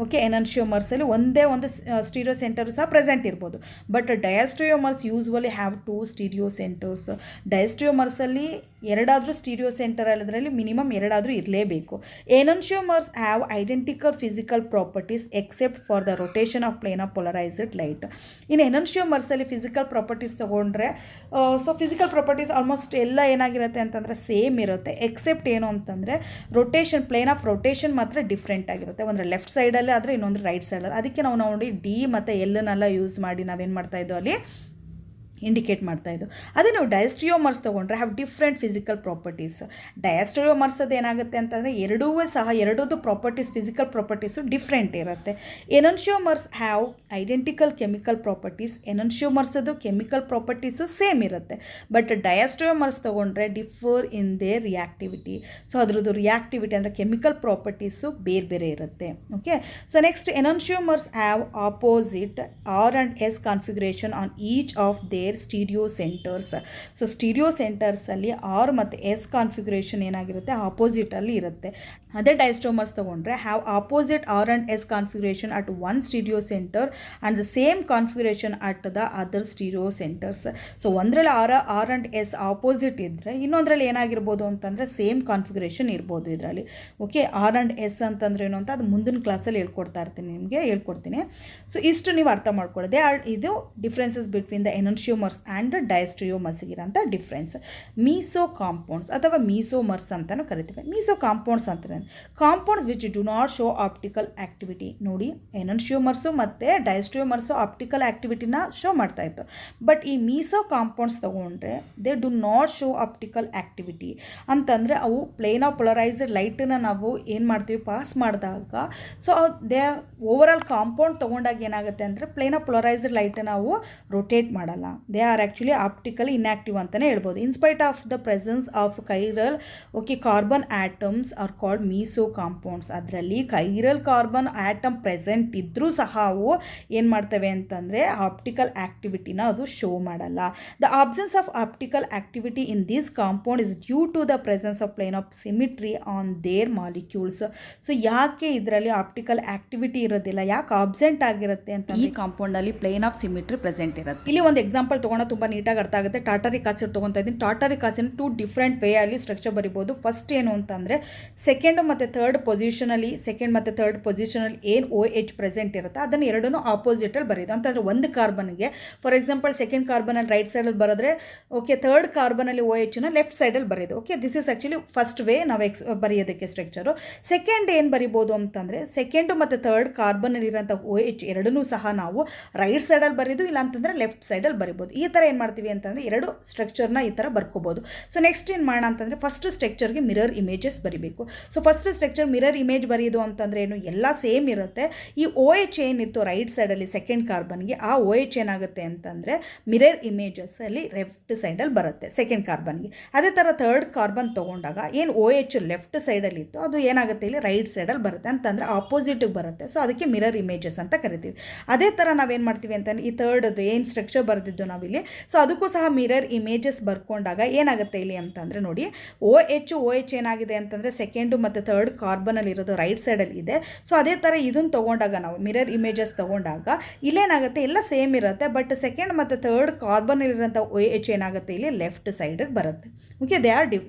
Speaker 1: ಓಕೆ, ಎನನ್ಷಿಯೋಮರ್ಸಲ್ಲಿ ಒಂದೇ ಒಂದು ಸ್ಟೀರಿಯೋ ಸೆಂಟರು ಸಹ ಪ್ರೆಸೆಂಟ್ ಇರ್ಬೋದು. But diastereomers usually have 2 stereo centres. ಡಯಸ್ಟ್ರಿಯೋಮರ್ಸಲ್ಲಿ ಎರಡಾದರೂ ಸ್ಟೀರಿಯೋ ಸೆಂಟರ್ ಅದರಲ್ಲಿ ಮಿನಿಮಮ್ ಎರಡಾದರೂ ಇರಲೇಬೇಕು. Enantiomers have identical physical properties except for the rotation of plane of polarised light. ಇನ್ನು ಎನನ್ಷಿಯೋಮರ್ಸಲ್ಲಿ ಫಿಸಿಕಲ್ ಪ್ರಾಪರ್ಟೀಸ್ ತೊಗೊಂಡ್ರೆ, ಸೊ ಫಿಸಿಕಲ್ ಪ್ರಾಪರ್ಟೀಸ್ ಆಲ್ಮೋಸ್ಟ್ ಎಲ್ಲ ಏನಾಗಿರುತ್ತೆ ಅಂತಂದರೆ ಸೇಮ್ ಇರುತ್ತೆ. ಎಕ್ಸೆಪ್ಟ್ ಏನು ಅಂತಂದರೆ, ರೊಟೇಷನ್, ಪ್ಲೇನ್ ಆಫ್ ರೊಟೇಷನ್ ಮಾತ್ರ ಡಿಫ್ರೆಂಟ್ ಆಗಿರುತ್ತೆ. ಒಂದು ಲೆಫ್ಟ್ ಸೈಡಲ್ಲಿ ಆದರೆ ಇನ್ನೊಂದು ರೈಟ್ ಸೈಡಲ್ಲಿ. ಅದಕ್ಕೆ ನಾವು ನೋಡಿ ಡಿ ಮತ್ತು ಎಲ್ಲನ್ನೆಲ್ಲ ಯೂಸ್ ಮಾಡಿ ನಾವೇನು ಮಾಡ್ತಾಯಿದ್ದೋ ಅಲ್ಲಿ ಇಂಡಿಕೇಟ್ ಮಾಡ್ತಾ ಇದ್ದು. ಅದೇ ನೀವು ಡಯಾಸ್ಟಿರಿಯೋಮರ್ಸ್ ತೊಗೊಂಡ್ರೆ have different physical properties. Diastereomers ಅದು ಏನಾಗುತ್ತೆ ಅಂತಂದರೆ ಎರಡೂ ಪ್ರಾಪರ್ಟೀಸ್ ಫಿಸಿಕಲ್ ಪ್ರಾಪರ್ಟೀಸು ಡಿಫ್ರೆಂಟ್ ಇರುತ್ತೆ. Enantiomers have identical chemical properties. ಎನನ್ಷಿಯೋಮರ್ಸದು ಕೆಮಿಕಲ್ ಪ್ರಾಪರ್ಟೀಸು ಸೇಮ್ ಇರುತ್ತೆ. ಬಟ್ ಡಯಾಸ್ಟಿರಿಯೋಮರ್ಸ್ ತೊಗೊಂಡ್ರೆ differ in their reactivity. So ಅದ್ರದ್ದು ರಿಯಾಕ್ಟಿವಿಟಿ ಅಂದರೆ ಕೆಮಿಕಲ್ ಪ್ರಾಪರ್ಟೀಸು ಬೇರೆ ಬೇರೆ ಇರುತ್ತೆ. Okay, so next enantiomers have opposite R and S configuration on each of their stereo centres. So stereo ಸೆಂಟರ್ಸಲ್ಲಿ R ಮತ್ತು S configuration ಏನಾಗಿರುತ್ತೆ ಆಪೋಸಿಟಲ್ಲಿ ಇರುತ್ತೆ. ಅದೇ ಡಯಾಸ್ಟಿರಿಯೋಮರ್ಸ್ ತೊಗೊಂಡ್ರೆ have opposite R and S configuration at one stereo centre and the same configuration at the other stereo centres. So ಒಂದರಲ್ಲಿ R and S opposite ಇದ್ದರೆ ಇನ್ನೊಂದರಲ್ಲಿ ಏನಾಗಿರ್ಬೋದು ಅಂತಂದರೆ ಸೇಮ್ ಕಾನ್ಫಿಗರೇಷನ್ ಇರ್ಬೋದು ಇದರಲ್ಲಿ. ಓಕೆ, ಆರ್ ಆ್ಯಂಡ್ ಎಸ್ ಅಂತಂದ್ರೆ ಏನು ಅಂತ ಅದು ಮುಂದಿನ ಕ್ಲಾಸಲ್ಲಿ ಹೇಳ್ಕೊಡ್ತೀನಿ. ಸೊ ಇಷ್ಟು ನೀವು ಅರ್ಥ ಮಾಡ್ಕೊಳ್ಳೋದೆ. ಇದು differences between the enantiomers and ಡಯಾಸ್ಟಿರಿಯೋಮರ್ಸ್ಗಿರೋಂಥ ಡಿಫ್ರೆನ್ಸ್. ಮೀಸೋ ಕಾಂಪೌಂಡ್ಸ್ ಅಥವಾ ಮೀಸೋಮರ್ಸ್ ಅಂತಲೂ ಕರಿತೀವಿ. ಮೀಸೋ ಕಾಂಪೌಂಡ್ಸ್ ಅಂತಾರೆ compounds which do not show optical activity. ನೋಡಿ, ಎನನ್ಷಿಯೋಮರ್ಸು ಮತ್ತು ಡಯಾಸ್ಟಿರಿಯೋಮರ್ಸು ಆಪ್ಟಿಕಲ್ ಆ್ಯಕ್ಟಿವಿಟಿನ ಶೋ ಮಾಡ್ತಾ ಇತ್ತು. ಬಟ್ ಈ ಮೀಸೋ ಕಾಂಪೌಂಡ್ಸ್ ತೊಗೊಂಡ್ರೆ they do not show optical activity ಅಂತಂದರೆ ಅವು ಪ್ಲೇನ್ ಆಫ್ ಪೊಲರೈಸ್ಡ್ ಲೈಟನ್ನು ನಾವು ಏನು ಮಾಡ್ತೀವಿ ಪಾಸ್ ಮಾಡಿದಾಗ so they over all compound ತೊಗೊಂಡಾಗ ಏನಾಗುತ್ತೆ ಅಂದರೆ ಪ್ಲೇನ್ ಆಫ್ ಪೊಲರೈಸ್ಡ್ ಲೈಟ್ ನಾವು ರೊಟೇಟ್ ಮಾಡಲ್ಲ. They are actually optically inactive ಅಂತಲೇ ಹೇಳ್ಬೋದು. In spite of the presence of chiral carbon atoms are called meso compounds. ಅದರಲ್ಲಿ ಕೈರಲ್ ಕಾರ್ಬನ್ ಆಟಮ್ ಪ್ರೆಸೆಂಟ್ ಇದ್ದರೂ ಸಹ ಅವು ಏನು ಮಾಡ್ತವೆ ಅಂತಂದರೆ ಆಪ್ಟಿಕಲ್ ಆ್ಯಕ್ಟಿವಿಟಿನ ಅದು ಶೋ ಮಾಡಲ್ಲ. The absence of optical activity in this compound is due to the presence of plane of symmetry on their molecules. So ಯಾಕೆ ಇದರಲ್ಲಿ ಆಪ್ಟಿಕಲ್ ಆ್ಯಕ್ಟಿವಿಟಿ ಇರೋದಿಲ್ಲ, ಯಾಕೆ ಆಬ್ಸೆಂಟ್ ಆಗಿರುತ್ತೆ ಅಂತ ಈ ಕಾಂಪೌಂಡಲ್ಲಿ ಪ್ಲೇನ್ ಆಫ್ ಸಿಮಿಟ್ರಿ ಪ್ರೆಸೆಂಟ್ ಇರುತ್ತೆ. ಇಲ್ಲಿ ಒಂದು ಎಕ್ಸಾಂಪಲ್ ತೊಗೊಂಡು ತುಂಬ ನೀಟಾಗಿ ಅರ್ಥ ಆಗುತ್ತೆ. ಟಾಟರಿಕ್ ಆಸಿಡ್ ತೊಗೊತಾ ಇದ್ದೀನಿ. ಟಾಟರಿಕ್ ಆಸಿಡ್ 2 ಡಿಫ್ರೆಂಟ್ ವೇ ಅಲ್ಲಿ ಸ್ಟ್ರಕ್ಚರ್ ಬರಿಬೋದು. ಫಸ್ಟ್ ಏನು ಅಂತಂದರೆ ಸೆಕೆಂಡ್ ಮತ್ತು ಥರ್ಡ್ ಪೊಸಿಷನಲ್ಲಿ ಏನು OH ಪ್ರೆಸೆಂಟ್ ಇರುತ್ತೆ ಅದನ್ನು ಎರಡೂ ಆಪೋಸಿಟಲ್ಲಿ ಬರೆಯೋದು. ಅಂತಂದರೆ ಒಂದು ಕಾರ್ಬನ್ಗೆ ಫಾರ್ ಎಕ್ಸಾಂಪಲ್ ಸೆಕೆಂಡ್ ಕಾರ್ಬನಲ್ಲಿ ರೈಟ್ ಸೈಡಲ್ಲಿ ಬರೆದ್ರೆ ಓಕೆ, ಥರ್ಡ್ ಕಾರ್ಬನಲ್ಲಿ OHನ ಲೆಫ್ಟ್ ಸೈಡಲ್ಲಿ ಬರೆಯೋದು. Okay, this is actually first way ನಾವು ಬರೆಯೋದಕ್ಕೆ ಸ್ಟ್ರಕ್ಚರು. ಸೆಕೆಂಡ್ ಏನು ಬರಿಬೋದು ಅಂತಂದರೆ ಸೆಕೆಂಡು ಮತ್ತು ಥರ್ಡ್ ಕಾರ್ಬನಲ್ಲಿರೋಂಥ OH ಎರಡನ್ನೂ ಸಹ ನಾವು ರೈಟ್ ಸೈಡಲ್ಲಿ ಬರೀದು, ಇಲ್ಲ ಅಂತಂದರೆ ಲೆಫ್ಟ್ ಸೈಡಲ್ಲಿ ಬರಿಬೋದು. ಈ ಥರ ಏನು ಮಾಡ್ತೀವಿ ಅಂತಂದರೆ ಎರಡು ಸ್ಟ್ರಕ್ಚರ್ನ ಈ ಥರ ಬರ್ಕೋಬೋದು. ಸೊ ನೆಕ್ಸ್ಟ್ ಏನು ಮಾಡೋಣ ಅಂತಂದರೆ ಫಸ್ಟ್ ಸ್ಟ್ರಕ್ಚರ್ಗೆ ಮಿರರ್ ಇಮೇಜಸ್ ಬರಿಬೇಕು. So first structure mirror image ಬರೆಯೋದು ಅಂತಂದರೆ ಏನು, ಎಲ್ಲ ಸೇಮ್ ಇರುತ್ತೆ. ಈ OH ಏನಿತ್ತು ರೈಟ್ ಸೈಡಲ್ಲಿ ಸೆಕೆಂಡ್ ಕಾರ್ಬನ್ಗೆ, ಆ OH ಏನಾಗುತ್ತೆ ಅಂತಂದರೆ ಮಿರರ್ ಇಮೇಜಸ್ಸಲ್ಲಿ ಲೆಫ್ಟ್ ಸೈಡಲ್ಲಿ ಬರುತ್ತೆ ಸೆಕೆಂಡ್ ಕಾರ್ಬನ್ಗೆ. ಅದೇ ಥರ ಥರ್ಡ್ ಕಾರ್ಬನ್ ತೊಗೊಂಡಾಗ ಏನು OH ಲೆಫ್ಟ್ ಸೈಡಲ್ಲಿ ಇತ್ತು ಅದು ಏನಾಗುತ್ತೆ ಇಲ್ಲಿ ರೈಟ್ ಸೈಡಲ್ಲಿ ಬರುತ್ತೆ, ಅಂತಂದರೆ ಆಪೋಸಿಟಿಗೆ ಬರುತ್ತೆ. ಸೊ ಅದಕ್ಕೆ ಮಿರರ್ ಇಮೇಜಸ್ ಅಂತ ಕರಿತೀವಿ. ಅದೇ ಥರ ನಾವೇನು ಮಾಡ್ತೀವಿ ಅಂತಂದರೆ ಈ ಥರ್ಡ್ದು ಏನು ಸ್ಟ್ರಕ್ಚರ್ ಬರೆದಿದ್ದು ನಾವಿಲ್ಲಿ, ಸೊ ಅದಕ್ಕೂ ಸಹ ಮಿರರ್ ಇಮೇಜಸ್ ಬರ್ಕೊಂಡಾಗ ಏನಾಗುತ್ತೆ ಇಲ್ಲಿ ಅಂತಂದರೆ ನೋಡಿ, OH ಏನಾಗಿದೆ ಅಂತಂದರೆ ಸೆಕೆಂಡು ಮತ್ತು ಥರ್ಡ್ ಕಾರ್ಬನಲ್ಲಿ ಇರೋದು ರೈಟ್ ಸೈಡಲ್ಲಿ ಇದೆ. ಸೊ ಅದೇ ಥರ ಇದನ್ನು ತೊಗೊಂಡಾಗ ನಾವು ಮಿರರ್ ಇಮೇಜಸ್ ತೊಗೊಂಡಾಗ ಇಲ್ಲೇನಾಗುತ್ತೆ ಎಲ್ಲ ಸೇಮ್ ಇರುತ್ತೆ. ಬಟ್ ಸೆಕೆಂಡ್ ಮತ್ತು ಥರ್ಡ್ ಕಾರ್ಬನಲ್ಲಿರೋಂಥ OH ಏನಾಗುತ್ತೆ ಇಲ್ಲಿ ಲೆಫ್ಟ್ ಸೈಡಿಗೆ ಬರುತ್ತೆ. ಓಕೆ,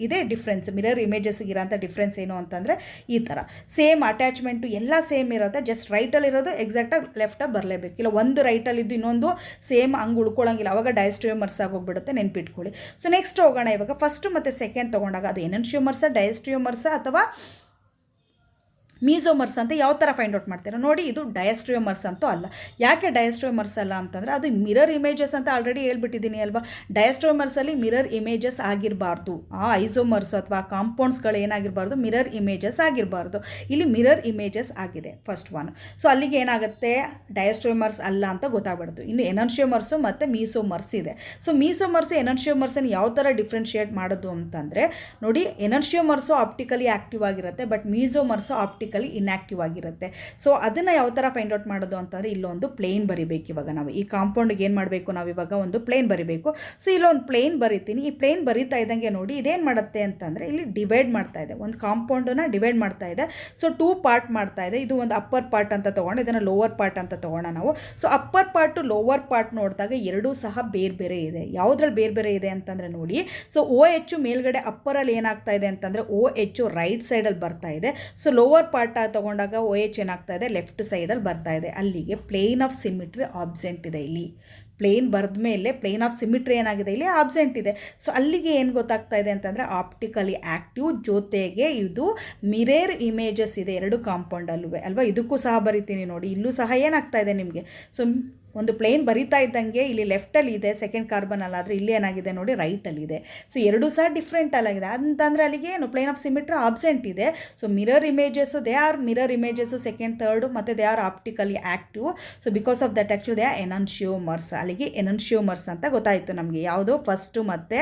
Speaker 1: ಇದೇ ಡಿಫ್ರೆನ್ಸ್. ಮಿರರ್ ಇಮೇಜಸ್ಗಿರೋಂಥ ಡಿಫ್ರೆನ್ಸ್ ಏನು ಅಂತಂದರೆ ಈ ಥರ ಸೇಮ್ ಅಟ್ಯಾಚ್ಮೆಂಟು ಎಲ್ಲ ಸೇಮ್ ಇರುತ್ತೆ. ಜಸ್ಟ್ ರೈಟಲ್ಲಿರೋದು ಎಕ್ಸಾಕ್ಟಾಗಿ ಲೆಫ್ಟಾಗಿ ಬರಲೇಬೇಕು. ಇಲ್ಲ ಒಂದು ರೈಟಲ್ಲಿದ್ದು ಇನ್ನೊಂದು ಸೇಮ್ ಹಂಗೆ ಉಳ್ಕೊಳ್ಳೋಂಗಿಲ್ಲ, ಅವಾಗ ಡಯಾಸ್ಟಿರಿಯೋಮರ್ಸ್ ಆಗೋಗ್ಬಿಡುತ್ತೆ, ನೆನ್ಪಿಟ್ಕೊಳ್ಳಿ. ಸೊ ನೆಕ್ಸ್ಟ್ ಹೋಗೋಣ. ಇವಾಗ ಫಸ್ಟ್ ಮತ್ತು ಸೆಕೆಂಡ್ ತೊಗೊಂಡಾಗ ಅದು ಎನನ್ಷಿಯೋಮರ್ಸ ಡಯಾಸ್ಟಿರಿಯೋಮರ್ಸ ಅಥವಾ ಮೀಸೋಮರ್ಸ್ ಅಂತ ಯಾವ ಥರ ಫೈಂಡ್ ಔಟ್ ಮಾಡ್ತೀರಾ ನೋಡಿ. ಇದು ಡಯಾಸ್ಟಿರಿಯೋಮರ್ಸ್ ಅಂತೂ ಅಲ್ಲ. ಯಾಕೆ ಡಯಾಸ್ಟಿರಿಯೋಮರ್ಸ್ ಅಲ್ಲ ಅಂತಂದರೆ ಅದು ಮಿರರ್ ಇಮೇಜಸ್ ಅಂತ ಆಲ್ರೆಡಿ ಹೇಳ್ಬಿಟ್ಟಿದ್ದೀನಿ ಅಲ್ವಾ. ಡಯಾಸ್ಟಿರಿಯೋಮರ್ಸಲ್ಲಿ ಮಿರರ್ ಇಮೇಜಸ್ ಆಗಿರಬಾರ್ದು. ಆ ಐಸೋಮರ್ಸ್ ಅಥವಾ ಕಾಂಪೌಂಡ್ಸ್ಗಳು ಏನಾಗಿರಬಾರ್ದು, ಮಿರರ್ ಇಮೇಜಸ್ ಆಗಿರಬಾರ್ದು. ಇಲ್ಲಿ ಮಿರರ್ ಇಮೇಜಸ್ ಆಗಿದೆ ಫಸ್ಟ್ ಒನ್. ಸೊ ಅಲ್ಲಿಗೆ ಏನಾಗುತ್ತೆ ಡಯಾಸ್ಟಿರಿಯೋಮರ್ಸ್ ಅಲ್ಲ ಅಂತ ಗೊತ್ತಾಗ್ಬಿಡ್ತು. ಇನ್ನು ಎನನ್ಷಿಯೋಮರ್ಸು ಮತ್ತು ಮೀಸೋಮರ್ಸ್ ಇದೆ. ಸೊ ಮೀಸೋಮರ್ಸು ಎನನ್ಷಿಯೋಮರ್ಸನ್ನು ಯಾವ ಥರ ಡಿಫ್ರೆನ್ಷಿಯೇಟ್ ಮಾಡೋದು ಅಂತಂದರೆ ನೋಡಿ, ಎನನ್ಷಿಯೋಮರ್ಸು ಆಪ್ಟಿಕಲಿ ಆ್ಯಕ್ಟಿವ್ ಆಗಿರುತ್ತೆ, ಬಟ್ ಮೀಸೋಮರ್ಸು ಆಪ್ಟಿಕಲಿ ಇನ್ಆಕ್ಟಿವ್ ಆಗಿರುತ್ತೆ. ಸೊ ಅದನ್ನು ಯಾವ ಥರ ಫೈಂಡ್ ಔಟ್ ಮಾಡೋದು ಅಂತಂದರೆ ಇಲ್ಲೊಂದು ಪ್ಲೇನ್ ಬರಿಬೇಕು. ಇವಾಗ ನಾವು ಈ ಕಾಂಪೌಂಡ್ಗೆ ಏನು ಮಾಡಬೇಕು, ನಾವು ಇವಾಗ ಒಂದು ಪ್ಲೇನ್ ಬರಿಬೇಕು. ಸೊ ಇಲ್ಲೊಂದು ಪ್ಲೇನ್ ಬರಿತೀನಿ. ಈ ಪ್ಲೇನ್ ಬರಿತಾ ಇದ್ದಂಗೆ ನೋಡಿ ಇದೇನು ಮಾಡುತ್ತೆ ಅಂತಂದರೆ ಇಲ್ಲಿ ಡಿವೈಡ್ ಮಾಡ್ತಾ ಇದೆ, ಒಂದು ಕಾಂಪೌಂಡನ್ನು ಡಿವೈಡ್ ಮಾಡ್ತಾ ಇದೆ. ಸೊ 2 ಪಾರ್ಟ್ ಮಾಡ್ತಾ ಇದೆ. ಇದು ಒಂದು ಅಪ್ಪರ್ ಪಾರ್ಟ್ ಅಂತ ತೊಗೊಂಡು ಇದನ್ನು ಲೋವರ್ ಪಾರ್ಟ್ ಅಂತ ತೊಗೋಣ ನಾವು. So upper part lower part ನೋಡಿದಾಗ ಎರಡೂ ಸಹ ಬೇರೆ ಬೇರೆ ಇದೆ. ಯಾವುದ್ರಲ್ಲಿ ಬೇರೆ ಬೇರೆ ಇದೆ ಅಂತಂದರೆ ನೋಡಿ, ಸೊ OH ಮೇಲ್ಗಡೆ ಅಪ್ಪರಲ್ಲಿ ಏನಾಗ್ತಾ ಇದೆ ಅಂತಂದರೆ OH ರೈಟ್ ಸೈಡಲ್ಲಿ ಬರ್ತಾ ಇದೆ. ಸೊ ಲೋವರ್ ಪಾರ್ಟ್ ತಗೊಂಡಾಗ OH ಏನಾಗ್ತಾ ಇದೆ ಲೆಫ್ಟ್ ಸೈಡಲ್ಲಿ ಬರ್ತಾ ಇದೆ. ಅಲ್ಲಿಗೆ ಪ್ಲೇನ್ ಆಫ್ ಸಿಮಿಟ್ರಿ ಆಬ್ಸೆಂಟ್ ಇದೆ. ಇಲ್ಲಿ ಪ್ಲೇನ್ ಬರೆದ ಮೇಲೆ ಪ್ಲೇನ್ ಆಫ್ ಸಿಮಿಟ್ರಿ ಏನಾಗಿದೆ ಇಲ್ಲಿ ಆಬ್ಸೆಂಟ್ ಇದೆ. ಸೊ ಅಲ್ಲಿಗೆ ಏನು ಗೊತ್ತಾಗ್ತಾ ಇದೆ ಅಂತಂದರೆ ಆಪ್ಟಿಕಲಿ ಆ್ಯಕ್ಟಿವ್ ಜೊತೆಗೆ ಇದು ಮಿರರ್ ಇಮೇಜಸ್ ಇದೆ ಎರಡು ಕಾಂಪೌಂಡಲ್ಲೂ ಅಲ್ವಾ. ಇದಕ್ಕೂ ಸಹ ಬರಿತೀನಿ ನೋಡಿ, ಇಲ್ಲೂ ಸಹ ಏನಾಗ್ತಾ ಇದೆ ನಿಮಗೆ. ಸೊ ಒಂದು ಪ್ಲೇನ್ ಬರಿತಾ ಇದ್ದಂಗೆ ಇಲ್ಲಿ ಲೆಫ್ಟಲ್ಲಿ ಇದೆ ಸೆಕೆಂಡ್ ಕಾರ್ಬನ್ ಅಲ್ಲಾದರೆ ಇಲ್ಲಿ ಏನಾಗಿದೆ ನೋಡಿ ರೈಟಲ್ಲಿದೆ. ಸೊ ಎರಡೂ ಸಹ ಡಿಫ್ರೆಂಟ್ ಆಗಿದೆ ಅಂತಂದರೆ ಅಲ್ಲಿಗೆ ಏನು ಪ್ಲೇನ್ ಆಫ್ ಸಿಮಿಟ್ರಿ ಆಬ್ಸೆಂಟ್ ಇದೆ. So mirror images they are mirror images second third ಮತ್ತು they are optically active. So because of that actually they are enantiomers. ಅಲ್ಲಿಗೆ ಎನನ್ಶಿಯೋಮರ್ಸ್ ಅಂತ ಗೊತ್ತಾಯಿತು ನಮಗೆ ಯಾವುದು ಫಸ್ಟು ಮತ್ತು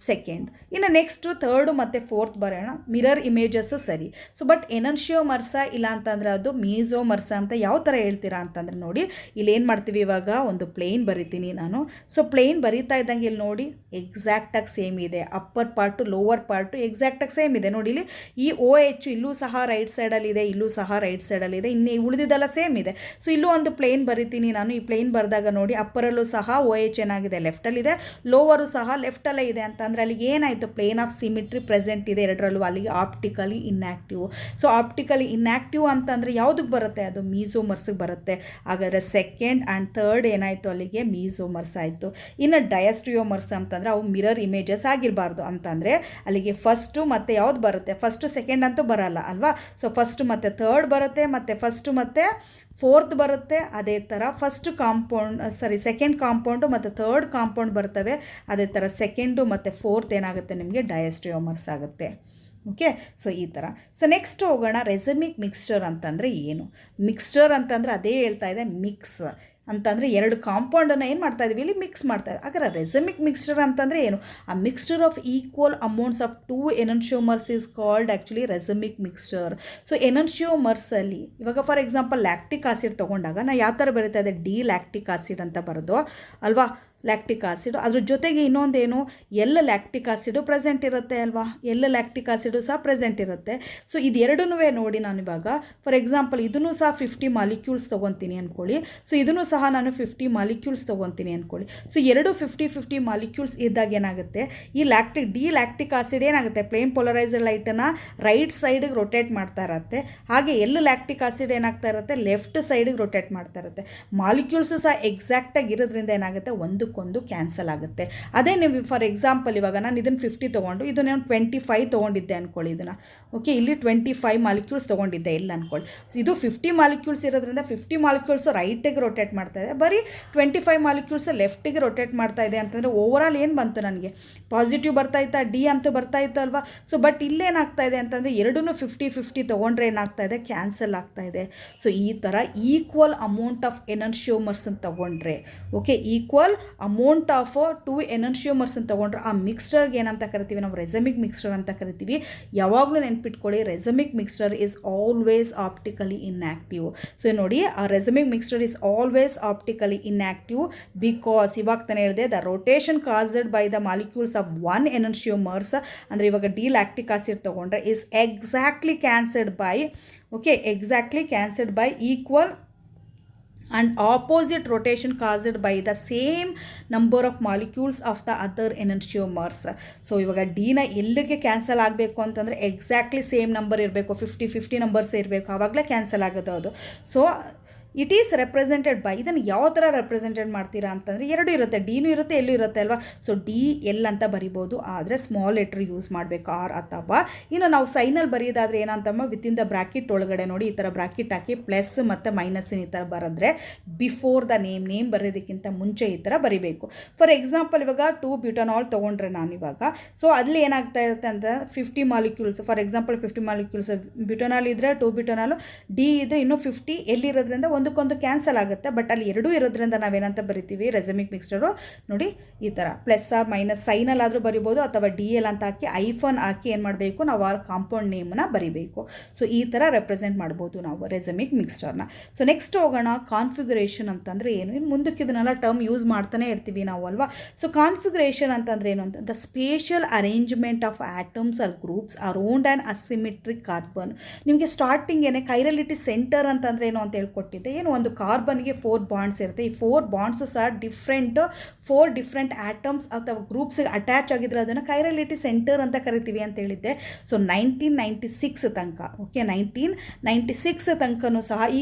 Speaker 1: ಸೆಕೆಂಡ್. ಇನ್ನು ನೆಕ್ಸ್ಟು ಥರ್ಡು ಮತ್ತು ಫೋರ್ತ್ ಬರೋಣ. ಮಿರರ್ ಇಮೇಜಸ್ಸು ಸರಿ. ಸೊ ಬಟ್ ಎನನ್ಶಿಯೋಮರ್ಸ ಇಲ್ಲ ಅಂತಂದರೆ ಅದು ಮೀಸೋಮರ್ಸ ಅಂತ ಯಾವ ಥರ ಹೇಳ್ತೀರಾ ಅಂತಂದರೆ ನೋಡಿ ಇಲ್ಲಿ ಏನು ಮಾಡ್ತೀವಿ ಇವಾಗ ಒಂದು ಪ್ಲೇನ್ ಬರಿತೀನಿ ನಾನು. ಸೊ ಪ್ಲೇನ್ ಬರಿತಾ ಇದ್ದಂಗೆ ಇಲ್ಲಿ ನೋಡಿ ಎಕ್ಸಾಕ್ಟಾಗಿ ಸೇಮ್ ಇದೆ. ಅಪ್ಪರ್ ಪಾರ್ಟು ಲೋವರ್ ಪಾರ್ಟು ಎಕ್ಸಾಕ್ಟಾಗಿ ಸೇಮ್ ಇದೆ ನೋಡಿ. ಇಲ್ಲಿ ಈ OH ಇಲ್ಲೂ ಸಹ ರೈಟ್ ಸೈಡಲ್ಲಿದೆ, ಇಲ್ಲೂ ಸಹ ರೈಟ್ ಸೈಡಲ್ಲಿದೆ, ಇನ್ನು ಉಳಿದಿದ್ದೆಲ್ಲ ಸೇಮ್ ಇದೆ. ಸೊ ಇಲ್ಲೂ ಒಂದು ಪ್ಲೇನ್ ಬರಿತೀನಿ ನಾನು. ಈ ಪ್ಲೇನ್ ಬರೆದಾಗ ನೋಡಿ ಅಪ್ಪರಲ್ಲೂ ಸಹ OH ಏನಾಗಿದೆ ಲೆಫ್ಟಲ್ಲಿದೆ, ಲೋವರು ಸಹ ಲೆಫ್ಟಲ್ಲೇ ಇದೆ ಅಂತ ಅಂದರೆ ಅಲ್ಲಿಗೆ ಏನಾಯಿತು ಪ್ಲೇನ್ ಆಫ್ ಸಿಮಿಟ್ರಿ ಪ್ರೆಸೆಂಟ್ ಇದೆ ಎರಡರಲ್ಲೂ. ಅಲ್ಲಿಗೆ optically inactive. So optically inactive ಅಂತಂದರೆ ಯಾವುದಕ್ಕೆ ಬರುತ್ತೆ ಅದು ಮೀಸೋಮರ್ಸ್ಗೆ ಬರುತ್ತೆ. ಹಾಗಾದರೆ ಸೆಕೆಂಡ್ ಆ್ಯಂಡ್ ಥರ್ಡ್ ಏನಾಯಿತು ಅಲ್ಲಿಗೆ ಮೀಸೋಮರ್ಸ್ ಆಯಿತು. ಇನ್ನು ಡಯಾಸ್ಟ್ರಿಯೋಮರ್ಸ್ ಅಂತಂದರೆ ಅವು ಮಿರರ್ ಇಮೇಜಸ್ ಆಗಿರಬಾರ್ದು ಅಂತಂದರೆ ಅಲ್ಲಿಗೆ ಫಸ್ಟು ಮತ್ತು ಯಾವ್ದು ಬರುತ್ತೆ, ಫಸ್ಟು ಸೆಕೆಂಡ್ ಅಂತೂ ಬರಲ್ಲ ಅಲ್ವಾ. ಸೊ ಫಸ್ಟು ಮತ್ತು ಥರ್ಡ್ ಬರುತ್ತೆ, ಮತ್ತು ಫಸ್ಟು ಮತ್ತು ಫೋರ್ತ್ ಬರುತ್ತೆ. ಅದೇ ಥರ ಫಸ್ಟ್ ಕಾಂಪೌಂಡ್ ಸೆಕೆಂಡ್ ಕಾಂಪೌಂಡು ಮತ್ತು ಥರ್ಡ್ ಕಾಂಪೌಂಡ್ ಬರ್ತವೆ. ಅದೇ ಥರ ಸೆಕೆಂಡು ಮತ್ತು ಫೋರ್ತ್ ಏನಾಗುತ್ತೆ ನಿಮಗೆ ಡಯಾಸ್ಟ್ರಿಯೋಮರ್ಸ್ ಆಗುತ್ತೆ. ಓಕೆ, ಸೊ ಈ ಥರ. ಸೊ ನೆಕ್ಸ್ಟ್ ಹೋಗೋಣ ರೆಸಮಿಕ್ ಮಿಕ್ಸ್ಚರ್ ಅಂತಂದರೆ ಏನು. ಮಿಕ್ಸ್ಚರ್ ಅಂತಂದರೆ ಅದೇ ಹೇಳ್ತಾ ಇದೆ ಮಿಕ್ಸ್ ಅಂತಂದರೆ ಎರಡು ಕಾಂಪೌಂಡನ್ನು ಏನು ಮಾಡ್ತಾ ಇದೀವಿ ಇಲ್ಲಿ ಮಿಕ್ಸ್ ಮಾಡ್ತಾ ಇದ್ದೀವಿ. ಹಾಗಾದ್ರೆ ರೆಸಮಿಕ್ ಮಿಕ್ಸ್ಚರ್ ಅಂತಂದರೆ ಏನು? A mixture of equal amounts of 2 enantiomers is called actually racemic mixture. So ಎನನ್ಶಿಯೋಮರ್ಸಲ್ಲಿ ಇವಾಗ ಫಾರ್ ಎಕ್ಸಾಂಪಲ್ ಲ್ಯಾಕ್ಟಿಕ್ ಆಸಿಡ್ ತೊಗೊಂಡಾಗ ನಾನು ಯಾವ ಥರ ಬರೀತಾ ಇದೆ ಡಿ ಲ್ಯಾಕ್ಟಿಕ್ ಆಸಿಡ್ ಅಂತ ಬರೋದು ಅಲ್ವಾ. ಲ್ಯಾಕ್ಟಿಕ್ ಆಸಿಡ್ ಅದ್ರ ಜೊತೆಗೆ ಇನ್ನೊಂದೇನು ಎಲ್ಲ ಲ್ಯಾಕ್ಟಿಕ್ ಆಸಿಡು ಪ್ರೆಸೆಂಟ್ ಇರುತ್ತೆ ಅಲ್ವಾ. ಎಲ್ಲ ಲ್ಯಾಕ್ಟಿಕ್ ಆಸಿಡು ಸಹ ಪ್ರೆಸೆಂಟ್ ಇರುತ್ತೆ. ಸೊ ಇದೆರಡೂ ನೋಡಿ ನಾನು ಇವಾಗ ಫಾರ್ ಎಕ್ಸಾಂಪಲ್ ಇದನ್ನು ಸಹ 50 ಮಾಲಿಕ್ಯೂಲ್ಸ್ ತೊಗೊತೀನಿ ಅಂದ್ಕೊಳ್ಳಿ. ಸೊ ಇದನ್ನು ಸಹ ನಾನು 50 ಮಾಲಿಕ್ಯೂಲ್ಸ್ ತೊಗೊತೀನಿ ಅಂದ್ಕೊಳ್ಳಿ. ಸೊ ಎರಡು 50 ಮಾಲಿಕ್ಯೂಲ್ಸ್ ಇದ್ದಾಗ ಏನಾಗುತ್ತೆ ಈ ಡಿ ಲ್ಯಾಕ್ಟಿಕ್ ಆಸಿಡ್ ಏನಾಗುತ್ತೆ ಪ್ಲೇನ್ ಪೋಲರೈಸರ್ ಲೈಟನ್ನು ರೈಟ್ ಸೈಡಿಗೆ ರೊಟೇಟ್ ಮಾಡ್ತಾ ಇರುತ್ತೆ. ಹಾಗೆ ಎಲ್ಲ ಲ್ಯಾಕ್ಟಿಕ್ ಆಸಿಡ್ ಏನಾಗ್ತಾ ಇರುತ್ತೆ ಲೆಫ್ಟ್ ಸೈಡಿಗೆ ರೊಟೇಟ್ ಮಾಡ್ತಾ ಇರುತ್ತೆ. ಮಾಲಿಕ್ಯೂಲ್ಸು ಸಹ ಎಕ್ಸಾಕ್ಟಾಗಿ ಇರೋದ್ರಿಂದ ಏನಾಗುತ್ತೆ ಒಂದು ಕ್ಯಾನ್ಸಲ್ ಆಗುತ್ತೆ. ಅದೇ ನೀವು ಫಾರ್ ಎಕ್ಸಾಂಪಲ್ ಇವಾಗ ನಾನು ಇದನ್ನು 50 ತೊಗೊಂಡು ಇದನ್ನು ನಾನು 25 ತೊಗೊಂಡಿದ್ದೆ ಅಂದ್ಕೊಳ್ಳಿ ಇದನ್ನು. ಓಕೆ, ಇಲ್ಲಿ 25 ಮಾಲಿಕ್ಯೂಲ್ಸ್ ತೊಗೊಂಡಿದ್ದೆ ಇಲ್ಲ ಅಂದ್ಕೊಳ್ಳಿ. ಇದು 50 ಮಾಲಿಕ್ಯೂಲ್ಸ್ ಇರೋದ್ರಿಂದ 50 ಮಾಲಿಕ್ಯೂಲ್ಸು ರೈಟಿಗೆ ರೊಟೇಟ್ ಮಾಡ್ತಾ ಇದೆ, ಬರೀ 25 ಮಾಲಿಕ್ಯೂಲ್ಸ್ ಲೆಫ್ಟಿಗೆ ರೊಟೇಟ್ ಮಾಡ್ತಾ ಇದೆ ಅಂತಂದರೆ ಓವರಾಲ್ ಏನು ಬಂತು ನನಗೆ ಪಾಸಿಟಿವ್ ಬರ್ತಾಯಿತ್ತಾ, ಡಿ ಅಂತೂ ಬರ್ತಾಯಿತ್ತು ಅಲ್ವಾ. ಸೊ ಬಟ್ ಇಲ್ಲೇನಾಗ್ತಾ ಇದೆ ಅಂತಂದರೆ ಎರಡೂ 50 ತೊಗೊಂಡ್ರೆ ಏನಾಗ್ತಾ ಇದೆ ಕ್ಯಾನ್ಸಲ್ ಆಗ್ತಾ ಇದೆ. ಸೊ ಈ ಥರ ಈಕ್ವಲ್ ಅಮೌಂಟ್ ಆಫ್ ಎನನ್ಶಿಯೋಮರ್ಸ್ ಅಂತ ತೊಗೊಂಡ್ರೆ ಓಕೆ ಈಕ್ವಲ್ ಅಮೌಂಟ್ ಆಫ್ 2 ಎನನ್ಶಿಯೋಮರ್ಸ್ ಅಂತ ತೊಗೊಂಡ್ರೆ ಆ ಮಿಕ್ಸ್ಚರ್ಗೆ ಏನಂತ ಕರಿತೀವಿ ನಾವು ರೆಸಮಿಕ್ ಮಿಕ್ಸ್ಚರ್ ಅಂತ ಕರಿತೀವಿ. ಯಾವಾಗಲೂ ನೆನ್ಪಿಟ್ಕೊಳ್ಳಿ racemic mixture is always optically inactive. So ನೋಡಿ a racemic mixture is always optically inactive because ಇವಾಗ ತಾನೇ ಹೇಳಿದೆ the rotation caused by the molecules of 1 enantiomers ಅಂದರೆ ಇವಾಗ ಡಿ ಲ್ಯಾಕ್ಟಿಕ್ ಆಸಿಡ್ ತೊಗೊಂಡ್ರೆ is exactly cancelled by equal and opposite rotation caused by the same number of molecules of the other enantiomers. So ಇವಾಗ ಡಿನ ಎಲ್ಲಿಗೆ cancel ಆಗಬೇಕು ಅಂತಂದರೆ exactly same number ಇರಬೇಕು, 50 numbers ಇರಬೇಕು, ಆವಾಗಲೇ ಕ್ಯಾನ್ಸಲ್ ಆಗೋದು ಅದು. So it is represented by ಇದನ್ನು ಯಾವ ಥರ ರೆಪ್ರೆಸೆಂಟೆಡ್ ಮಾಡ್ತೀರಾ ಅಂತಂದರೆ ಎರಡು ಇರುತ್ತೆ, ಡಿನೂ ಇರುತ್ತೆ ಎಲ್ಲೂ ಇರುತ್ತೆ ಅಲ್ವಾ. ಸೊ ಡಿ ಎಲ್ ಅಂತ ಬರಿಬೋದು, ಆದರೆ ಸ್ಮಾಲ್ ಲೆಟ್ರ್ ಯೂಸ್ ಮಾಡಬೇಕು ಆರ್ ಅಥವಾ ಇನ್ನು ನಾವು ಸೈನಲ್ಲಿ ಬರೆಯೋದಾದರೆ ಏನಂತಮ್ಮ ವಿತಿನ್ ದ ಬ್ರ್ಯಾಕೆಟ್ ಒಳಗಡೆ ನೋಡಿ ಈ ಥರ ಬ್ರ್ಯಾಕೆಟ್ ಹಾಕಿ ಪ್ಲಸ್ ಮತ್ತು ಮೈನಸ್ಸಿನ ಈ ಥರ ಬರೆದ್ರೆ ಬಿಫೋರ್ ದ ನೇಮ್ ಬರೋದಕ್ಕಿಂತ ಮುಂಚೆ ಈ ಥರ ಬರಿಬೇಕು. ಫಾರ್ ಎಕ್ಸಾಂಪಲ್ ಇವಾಗ 2 ಬ್ಯೂಟನಾಲ್ ತೊಗೊಂಡ್ರೆ ನಾನಿವಾಗ ಸೊ ಅಲ್ಲಿ ಏನಾಗ್ತಾ ಇರುತ್ತೆ ಅಂತ 50 molecules for example 50 molecules butanol ಇದ್ದರೆ 2 ಬ್ಯೂಟನಾಲು ಡಿ ಇದ್ದರೆ ಇನ್ನೂ 50 ಎಲ್ಲಿರೋದ್ರಿಂದ ಒಂದಕ್ಕೊಂದು ಕ್ಯಾನ್ಸಲ್ ಆಗುತ್ತೆ. ಬಟ್ ಅಲ್ಲಿ ಎರಡೂ ಇರೋದ್ರಿಂದ ನಾವೇನಂತ ಬರಿತೀವಿ ರೆಸಮಿಕ್ ಮಿಕ್ಸ್ಚರು ನೋಡಿ ಈ ಥರ ಪ್ಲಸ್ ಆರ್ ಮೈನಸ್ ಸೈನಲ್ಲಾದರೂ ಬರಿಬೋದು ಅಥವಾ ಡಿ ಎಲ್ ಅಂತ ಹಾಕಿ ಐಫೋನ್ ಹಾಕಿ ಏನು ಮಾಡಬೇಕು ನಾವು ಆ ಕಾಂಪೌಂಡ್ ನೇಮನ್ನ ಬರಿಬೇಕು. ಸೊ ಈ ಥರ ರೆಪ್ರೆಸೆಂಟ್ ಮಾಡ್ಬೋದು ನಾವು ರೆಸಮಿಕ್ ಮಿಕ್ಸ್ಚರ್ನ. ಸೊ ನೆಕ್ಸ್ಟ್ ಹೋಗೋಣ ಕಾನ್ಫಿಗರೇಷನ್ ಅಂತಂದರೆ ಏನು. ಇನ್ನು ಮುಂದಕ್ಕೆ ಇದನ್ನೆಲ್ಲ ಟರ್ಮ್ ಯೂಸ್ ಮಾಡ್ತಾನೆ ಇರ್ತೀವಿ ನಾವು ಅಲ್ವಾ. ಸೊ ಕಾನ್ಫಿಗರೇಷನ್ ಅಂತಂದರೆ ಏನು ಅಂತ the spatial arrangement of atoms or groups around an asymmetric carbon. ನಿಮಗೆ ಸ್ಟಾರ್ಟಿಂಗ್ ಏನೇ ಕೈರಲಿಟಿ ಸೆಂಟರ್ ಅಂತಂದರೆ ಏನು ಅಂತ ಹೇಳ್ಕೊಟ್ಟಿದ್ದೆ. ಏನು ಒಂದು ಕಾರ್ಬನ್ಗೆ 4 ಬಾಂಡ್ಸ್ ಇರುತ್ತೆ. ಈ 4 ಬಾಂಡ್ಸು ಸಹ 4 ಡಿಫ್ರೆಂಟ್ ಆಟಮ್ಸ್ ಅಥವಾ ಗ್ರೂಪ್ಸ್ಗೆ ಅಟ್ಯಾಚ್ ಆಗಿದ್ರೆ ಅದನ್ನು ಕೈರಲಿಟಿ ಸೆಂಟರ್ ಅಂತ ಕರಿತೀವಿ ಅಂತ ಹೇಳಿದ್ದೆ. ಸೊ 1996 ತನಕ ಓಕೆ 1996 ತನಕನೂ ಸಹ ಈ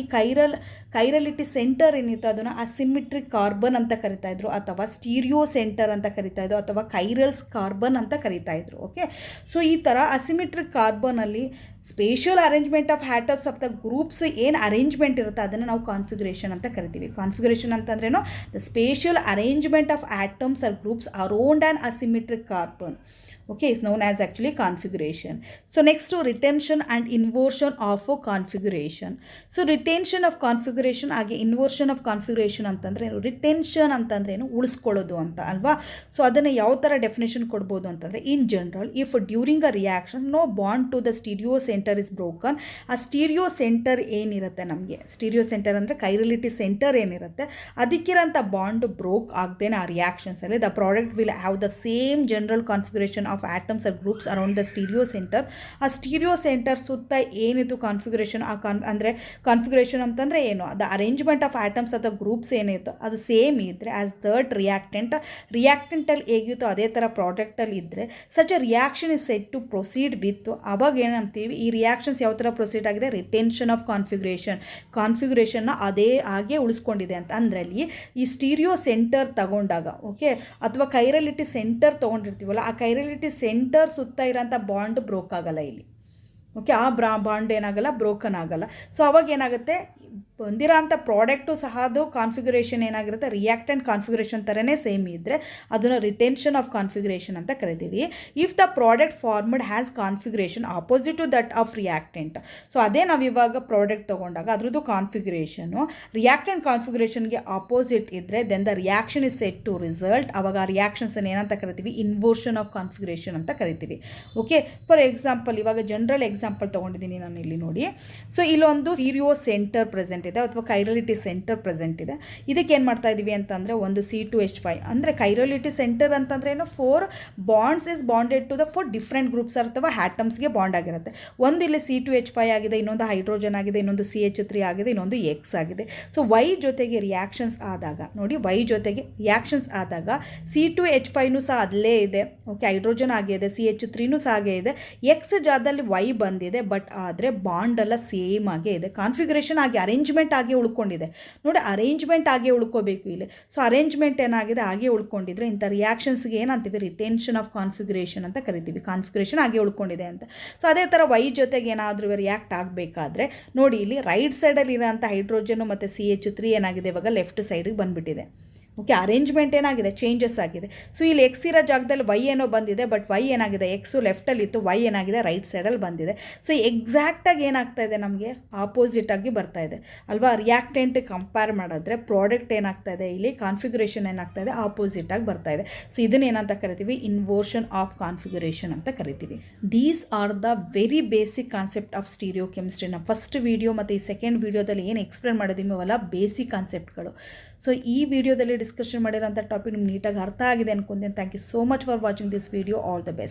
Speaker 1: ಕೈರಲಿಟಿ ಸೆಂಟರ್ ಏನಿತ್ತು ಅದನ್ನು ಅಸಿಮೆಟ್ರಿಕ್ ಕಾರ್ಬನ್ ಅಂತ ಕರಿತಾಯಿದ್ರು ಅಥವಾ ಸ್ಟೀರಿಯೋ ಸೆಂಟರ್ ಅಂತ ಕರಿತಾಯಿದ್ರು ಅಥವಾ ಕೈರಲ್ಸ್ ಕಾರ್ಬನ್ ಅಂತ ಕರಿತಾಯಿದ್ರು. ಓಕೆ, ಸೊ ಈ ಥರ ಅಸಿಮೆಟ್ರಿಕ್ ಕಾರ್ಬನಲ್ಲಿ spatial arrangement of atoms of the groups ಏನು ಅರೇಂಜ್ಮೆಂಟ್ ಇರುತ್ತೆ ಅದನ್ನು ನಾವು ನಾವು ಕಾನ್ಫಿಗರೇಷನ್ ಅಂತ ಕರಿತೀವಿ. ಕಾನ್ಫಿಗರೇಷನ್ ಅಂತಂದ್ರೇನು, the spatial arrangement of atoms or groups around on asymmetric carbon. Okay, is known as actually configuration. So next to retention and inversion of a configuration. So retention of configuration ಹಾಗೆ inversion of configuration ಅಂತಂದ್ರೆ ಏನು, retention ಅಂತಂದ್ರೆ ಏನು, ಉಳಿಸ್ಕೊಳ್ಳೋದು ಅಂತ ಅಲ್ವಾ. So ಅದನ್ನು ಯಾವ ಥರ ಡೆಫಿನೇಷನ್ ಕೊಡ್ಬೋದು ಅಂತಂದರೆ, in general if during a reaction no bond to the stereo centre is broken. ಆ ಸ್ಟೀರಿಯೋ ಸೆಂಟರ್ ಏನಿರುತ್ತೆ, ನಮಗೆ ಸ್ಟೀರಿಯೋ ಸೆಂಟರ್ ಅಂದರೆ ಕೈರಲಿಟಿ ಸೆಂಟರ್ ಏನಿರುತ್ತೆ, ಅದಕ್ಕಿರೋಂಥ ಬಾಂಡ್ ಬ್ರೋಕ್ ಆಗದೇನೆ ಆ ರಿಯಾಕ್ಷನ್ಸಲ್ಲಿ the product will have the same general configuration of atoms or groups around the stereo centre. ಆ stereo centre ಸುತ್ತ ಏನಿತ್ತು ಕಾನ್ಫಿಗರೇಷನ್, ಅಂದರೆ ಕಾನ್ಫಿಗರೇಷನ್ ಅಂತಂದರೆ ಏನು, ದ ಅರೇಂಜ್ಮೆಂಟ್ ಆಫ್ ಆಟಮ್ಸ್ ಅಥವಾ ಗ್ರೂಪ್ಸ್ ಏನಿತ್ತು ಅದು ಸೇಮ್ ಇದ್ದರೆ ಆ್ಯಸ್ ದಟ್ ರಿಯಾಕ್ಟೆಂಟಲ್ಲಿ ಹೇಗಿತ್ತು ಅದೇ ಥರ ಪ್ರಾಡಕ್ಟಲ್ಲಿ ಇದ್ದರೆ such a reaction is set to proceed with. ಅವಾಗ ಏನಂತೀವಿ, ಈ ರಿಯಾಕ್ಷನ್ಸ್ ಯಾವ ಥರ ಪ್ರೊಸೀಡ್ ಆಗಿದೆ, ರಿಟೆನ್ಷನ್ ಆಫ್ ಕಾನ್ಫಿಗರೇಷನ್ನ ಅದೇ ಹಾಗೆ ಉಳಿಸ್ಕೊಂಡಿದೆ ಅಂತ. ಅಂದ್ರಲ್ಲಿ ಈ ಸ್ಟೀರಿಯೋ ಸೆಂಟರ್ ತಗೊಂಡಾಗ, ಓಕೆ, ಅಥವಾ ಕೈರಲಿಟಿ ಸೆಂಟರ್ ತೊಗೊಂಡಿರ್ತೀವಲ್ಲ, ಆ ಕೈರಲಿಟಿ ಸೆಂಟರ್ ಸುತ್ತ ಇರೋಂಥ ಬಾಂಡ್ ಬ್ರೋಕ್ ಆಗಲ್ಲ ಇಲ್ಲಿ. ಓಕೆ, ಆ ಬಾಂಡ್ ಏನಾಗಲ್ಲ, ಬ್ರೋಕನ್ ಆಗಲ್ಲ. ಸೊ ಅವಾಗ ಏನಾಗುತ್ತೆ, ಬಂದಿರೋ ಅಂಥ ಪ್ರಾಡಕ್ಟು ಸಹ ಅದು ಕಾನ್ಫಿಗರೇಷನ್ ಏನಾಗಿರುತ್ತೆ, ರಿಯಾಕ್ಟೆಂಟ್ ಕಾನ್ಫಿಗರೇಷನ್ ಥರನೇ ಸೇಮ್ ಇದ್ದರೆ ಅದನ್ನು ರಿಟೆನ್ಷನ್ ಆಫ್ ಕಾನ್ಫಿಗರೇಷನ್ ಅಂತ ಕರಿತೀವಿ. If the product formed has configuration opposite to that of reactant. So ಅದೇ ನಾವು ಇವಾಗ ಪ್ರಾಡಕ್ಟ್ ತೊಗೊಂಡಾಗ ಅದ್ರದ್ದು ಕಾನ್ಫಿಗರೇಷನು ರಿಯಾಕ್ಟೆಂಟ್ ಕಾನ್ಫಿಗರೇಷನ್ಗೆ ಆಪೋಸಿಟ್ ಇದ್ದರೆ then the reaction is set to result. ಅವಾಗ ಆ ರಿಯಾಕ್ಷನ್ಸನ್ನು ಏನಂತ ಕರಿತೀವಿ, ಇನ್ವರ್ಷನ್ ಆಫ್ ಕಾನ್ಫಿಗರೇಷನ್ ಅಂತ ಕರಿತೀವಿ. ಓಕೆ, ಫಾರ್ ಎಕ್ಸಾಂಪಲ್ ಇವಾಗ ಜನರಲ್ ಎಕ್ಸಾಂಪಲ್ ತೊಗೊಂಡಿದ್ದೀನಿ ನಾನು ಇಲ್ಲಿ ನೋಡಿ. ಸೊ ಇಲ್ಲೊಂದು ಸ್ಟೀರಿಯೋ ಸೆಂಟರ್ ಪ್ರೆಸೆಂಟ್ ಇದೆ ಅಥವಾ ಕೈರಲಿಟಿ ಸೆಂಟರ್ ಪ್ರೆಸೆಂಟ್ ಇದೆ. ಇದಕ್ಕೆ ಏನು ಮಾಡ್ತಾ ಇದ್ದೀವಿ ಅಂತಂದರೆ, ಒಂದು C2H5 ಅಂದರೆ ಕೈರಲಿಟಿ ಸೆಂಟರ್ ಅಂತಂದರೆ ಏನು, 4 bonds is bonded to the 4 different groups ಅಥವಾ ಆಟಮ್ಸ್ಗೆ ಬಾಂಡ್ ಆಗಿರುತ್ತೆ. ಒಂದು ಇಲ್ಲಿ C2H5 ಆಗಿದೆ, ಇನ್ನೊಂದು ಹೈಡ್ರೋಜನ್ ಆಗಿದೆ, ಇನ್ನೊಂದು CH3 ಆಗಿದೆ, ಇನ್ನೊಂದು X ಆಗಿದೆ. ಸೊ Y ಜೊತೆಗೆ ರಿಯಾಕ್ಷನ್ಸ್ ಆದಾಗ ನೋಡಿ, Y ಜೊತೆಗೆ ರಿಯಾಕ್ಷನ್ಸ್ ಆದಾಗ C2H5ನೂ ಸಹ ಅಲ್ಲೇ ಇದೆ, ಓಕೆ, ಹೈಡ್ರೋಜನ್ ಆಗೇ ಇದೆ, CH3ನೂ ಸಹ ಹಾಗೇ ಇದೆ, X ಜಾಗದಲ್ಲಿ Y ಬಂದಿದೆ, ಬಟ್ ಆದರೆ ಬಾಂಡ್ ಎಲ್ಲ ಸೇಮ್ ಆಗೇ ಇದೆ, ಕಾನ್ಫಿಗರೇಷನ್ ಆಗಿ ಅರೇಂಜ್ಮೆಂಟ್ ಆಗಿ ಉಳ್ಕೊಂಡಿದೆ. ನೋಡಿ, ಅರೇಂಜ್ಮೆಂಟ್ ಆಗಿ ಉಳ್ಕೋಬೇಕು ಇಲ್ಲಿ. ಸೊ ಅರೇಂಜ್ಮೆಂಟ್ ಏನಾಗಿದೆ, ಹಾಗೆ ಉಳ್ಕೊಂಡಿದ್ರೆ ಇಂಥ ರಿಯಾಕ್ಷನ್ಸ್ಗೆ ಏನಂತೀವಿ, ರಿಟೆನ್ಷನ್ ಆಫ್ ಕಾನ್ಫಿಗರೇಷನ್ ಅಂತ ಕರಿತೀವಿ. ಕಾನ್ಫಿಗರೇಷನ್ ಹಾಗೆ ಉಳ್ಕೊಂಡಿದೆ ಅಂತ. ಸೊ ಅದೇ ಥರ Y ಜೊತೆಗೆ ಏನಾದರೂ ರಿಯಾಕ್ಟ್ ಆಗಬೇಕಾದ್ರೆ ನೋಡಿ, ಇಲ್ಲಿ ರೈಟ್ ಸೈಡಲ್ಲಿ ಇರೋಂಥ ಹೈಡ್ರೋಜನ್ನು ಮತ್ತು CH3 ಏನಾಗಿದೆ, ಇವಾಗ ಲೆಫ್ಟ್ ಸೈಡಿಗೆ ಬಂದುಬಿಟ್ಟಿದೆ. ಓಕೆ, ಅರೇಂಜ್ಮೆಂಟ್ ಏನಾಗಿದೆ, ಚೇಂಜಸ್ ಆಗಿದೆ. ಸೊ ಇಲ್ಲಿ X ಇರೋ ಜಾಗದಲ್ಲಿ Y ಏನೋ ಬಂದಿದೆ, ಬಟ್ Y ಏನಾಗಿದೆ, X ಲೆಫ್ಟಲ್ಲಿತ್ತು, Y ಏನಾಗಿದೆ ರೈಟ್ ಸೈಡಲ್ಲಿ ಬಂದಿದೆ. ಸೊ ಎಕ್ಸಾಕ್ಟಾಗಿ ಏನಾಗ್ತಾ ಇದೆ, ನಮಗೆ ಆಪೋಸಿಟಾಗಿ ಬರ್ತಾ ಇದೆ ಅಲ್ವಾ. ರಿಯಾಕ್ಟೆಂಟ್ ಕಂಪೇರ್ ಮಾಡಿದ್ರೆ ಪ್ರಾಡಕ್ಟ್ ಏನಾಗ್ತಾ ಇದೆ, ಇಲ್ಲಿ ಕಾನ್ಫಿಗರೇಷನ್ ಏನಾಗ್ತಾ ಇದೆ, ಆಪೋಸಿಟಾಗಿ ಬರ್ತಾ ಇದೆ. ಸೊ ಇದನ್ನ ಏನಂತ ಕರಿತೀವಿ, ಇನ್ವರ್ಷನ್ ಆಫ್ ಕಾನ್ಫಿಗರೇಷನ್ ಅಂತ ಕರಿತೀವಿ. These are the very basic concept of stereo ಕೆಮಿಸ್ಟ್ರಿನ ಫಸ್ಟ್ ವಿಡಿಯೋ ಮತ್ತು ಈ ಸೆಕೆಂಡ್ ವಿಡಿಯೋದಲ್ಲಿ ಏನು ಎಕ್ಸ್ಪ್ಲೇನ್ ಮಾಡಿದ್ದೀವಲ್ಲ ಬೇಸಿಕ್ ಕಾನ್ಸೆಪ್ಟ್ಗಳು. ಸೊ ಈ ವಿಡಿಯೋದಲ್ಲಿ ಡಿಸ್ಕಷನ್ ಮಾಡಿರೋಂಥ ಟಾಪಿಕ್ ನಿಮ್ಗೆ ನೀಟಾಗಿ ಅರ್ಥ ಆಗಿದೆ ಅನ್ಕೊಂತೀನಿ. Thank you so much for watching this video. All the best.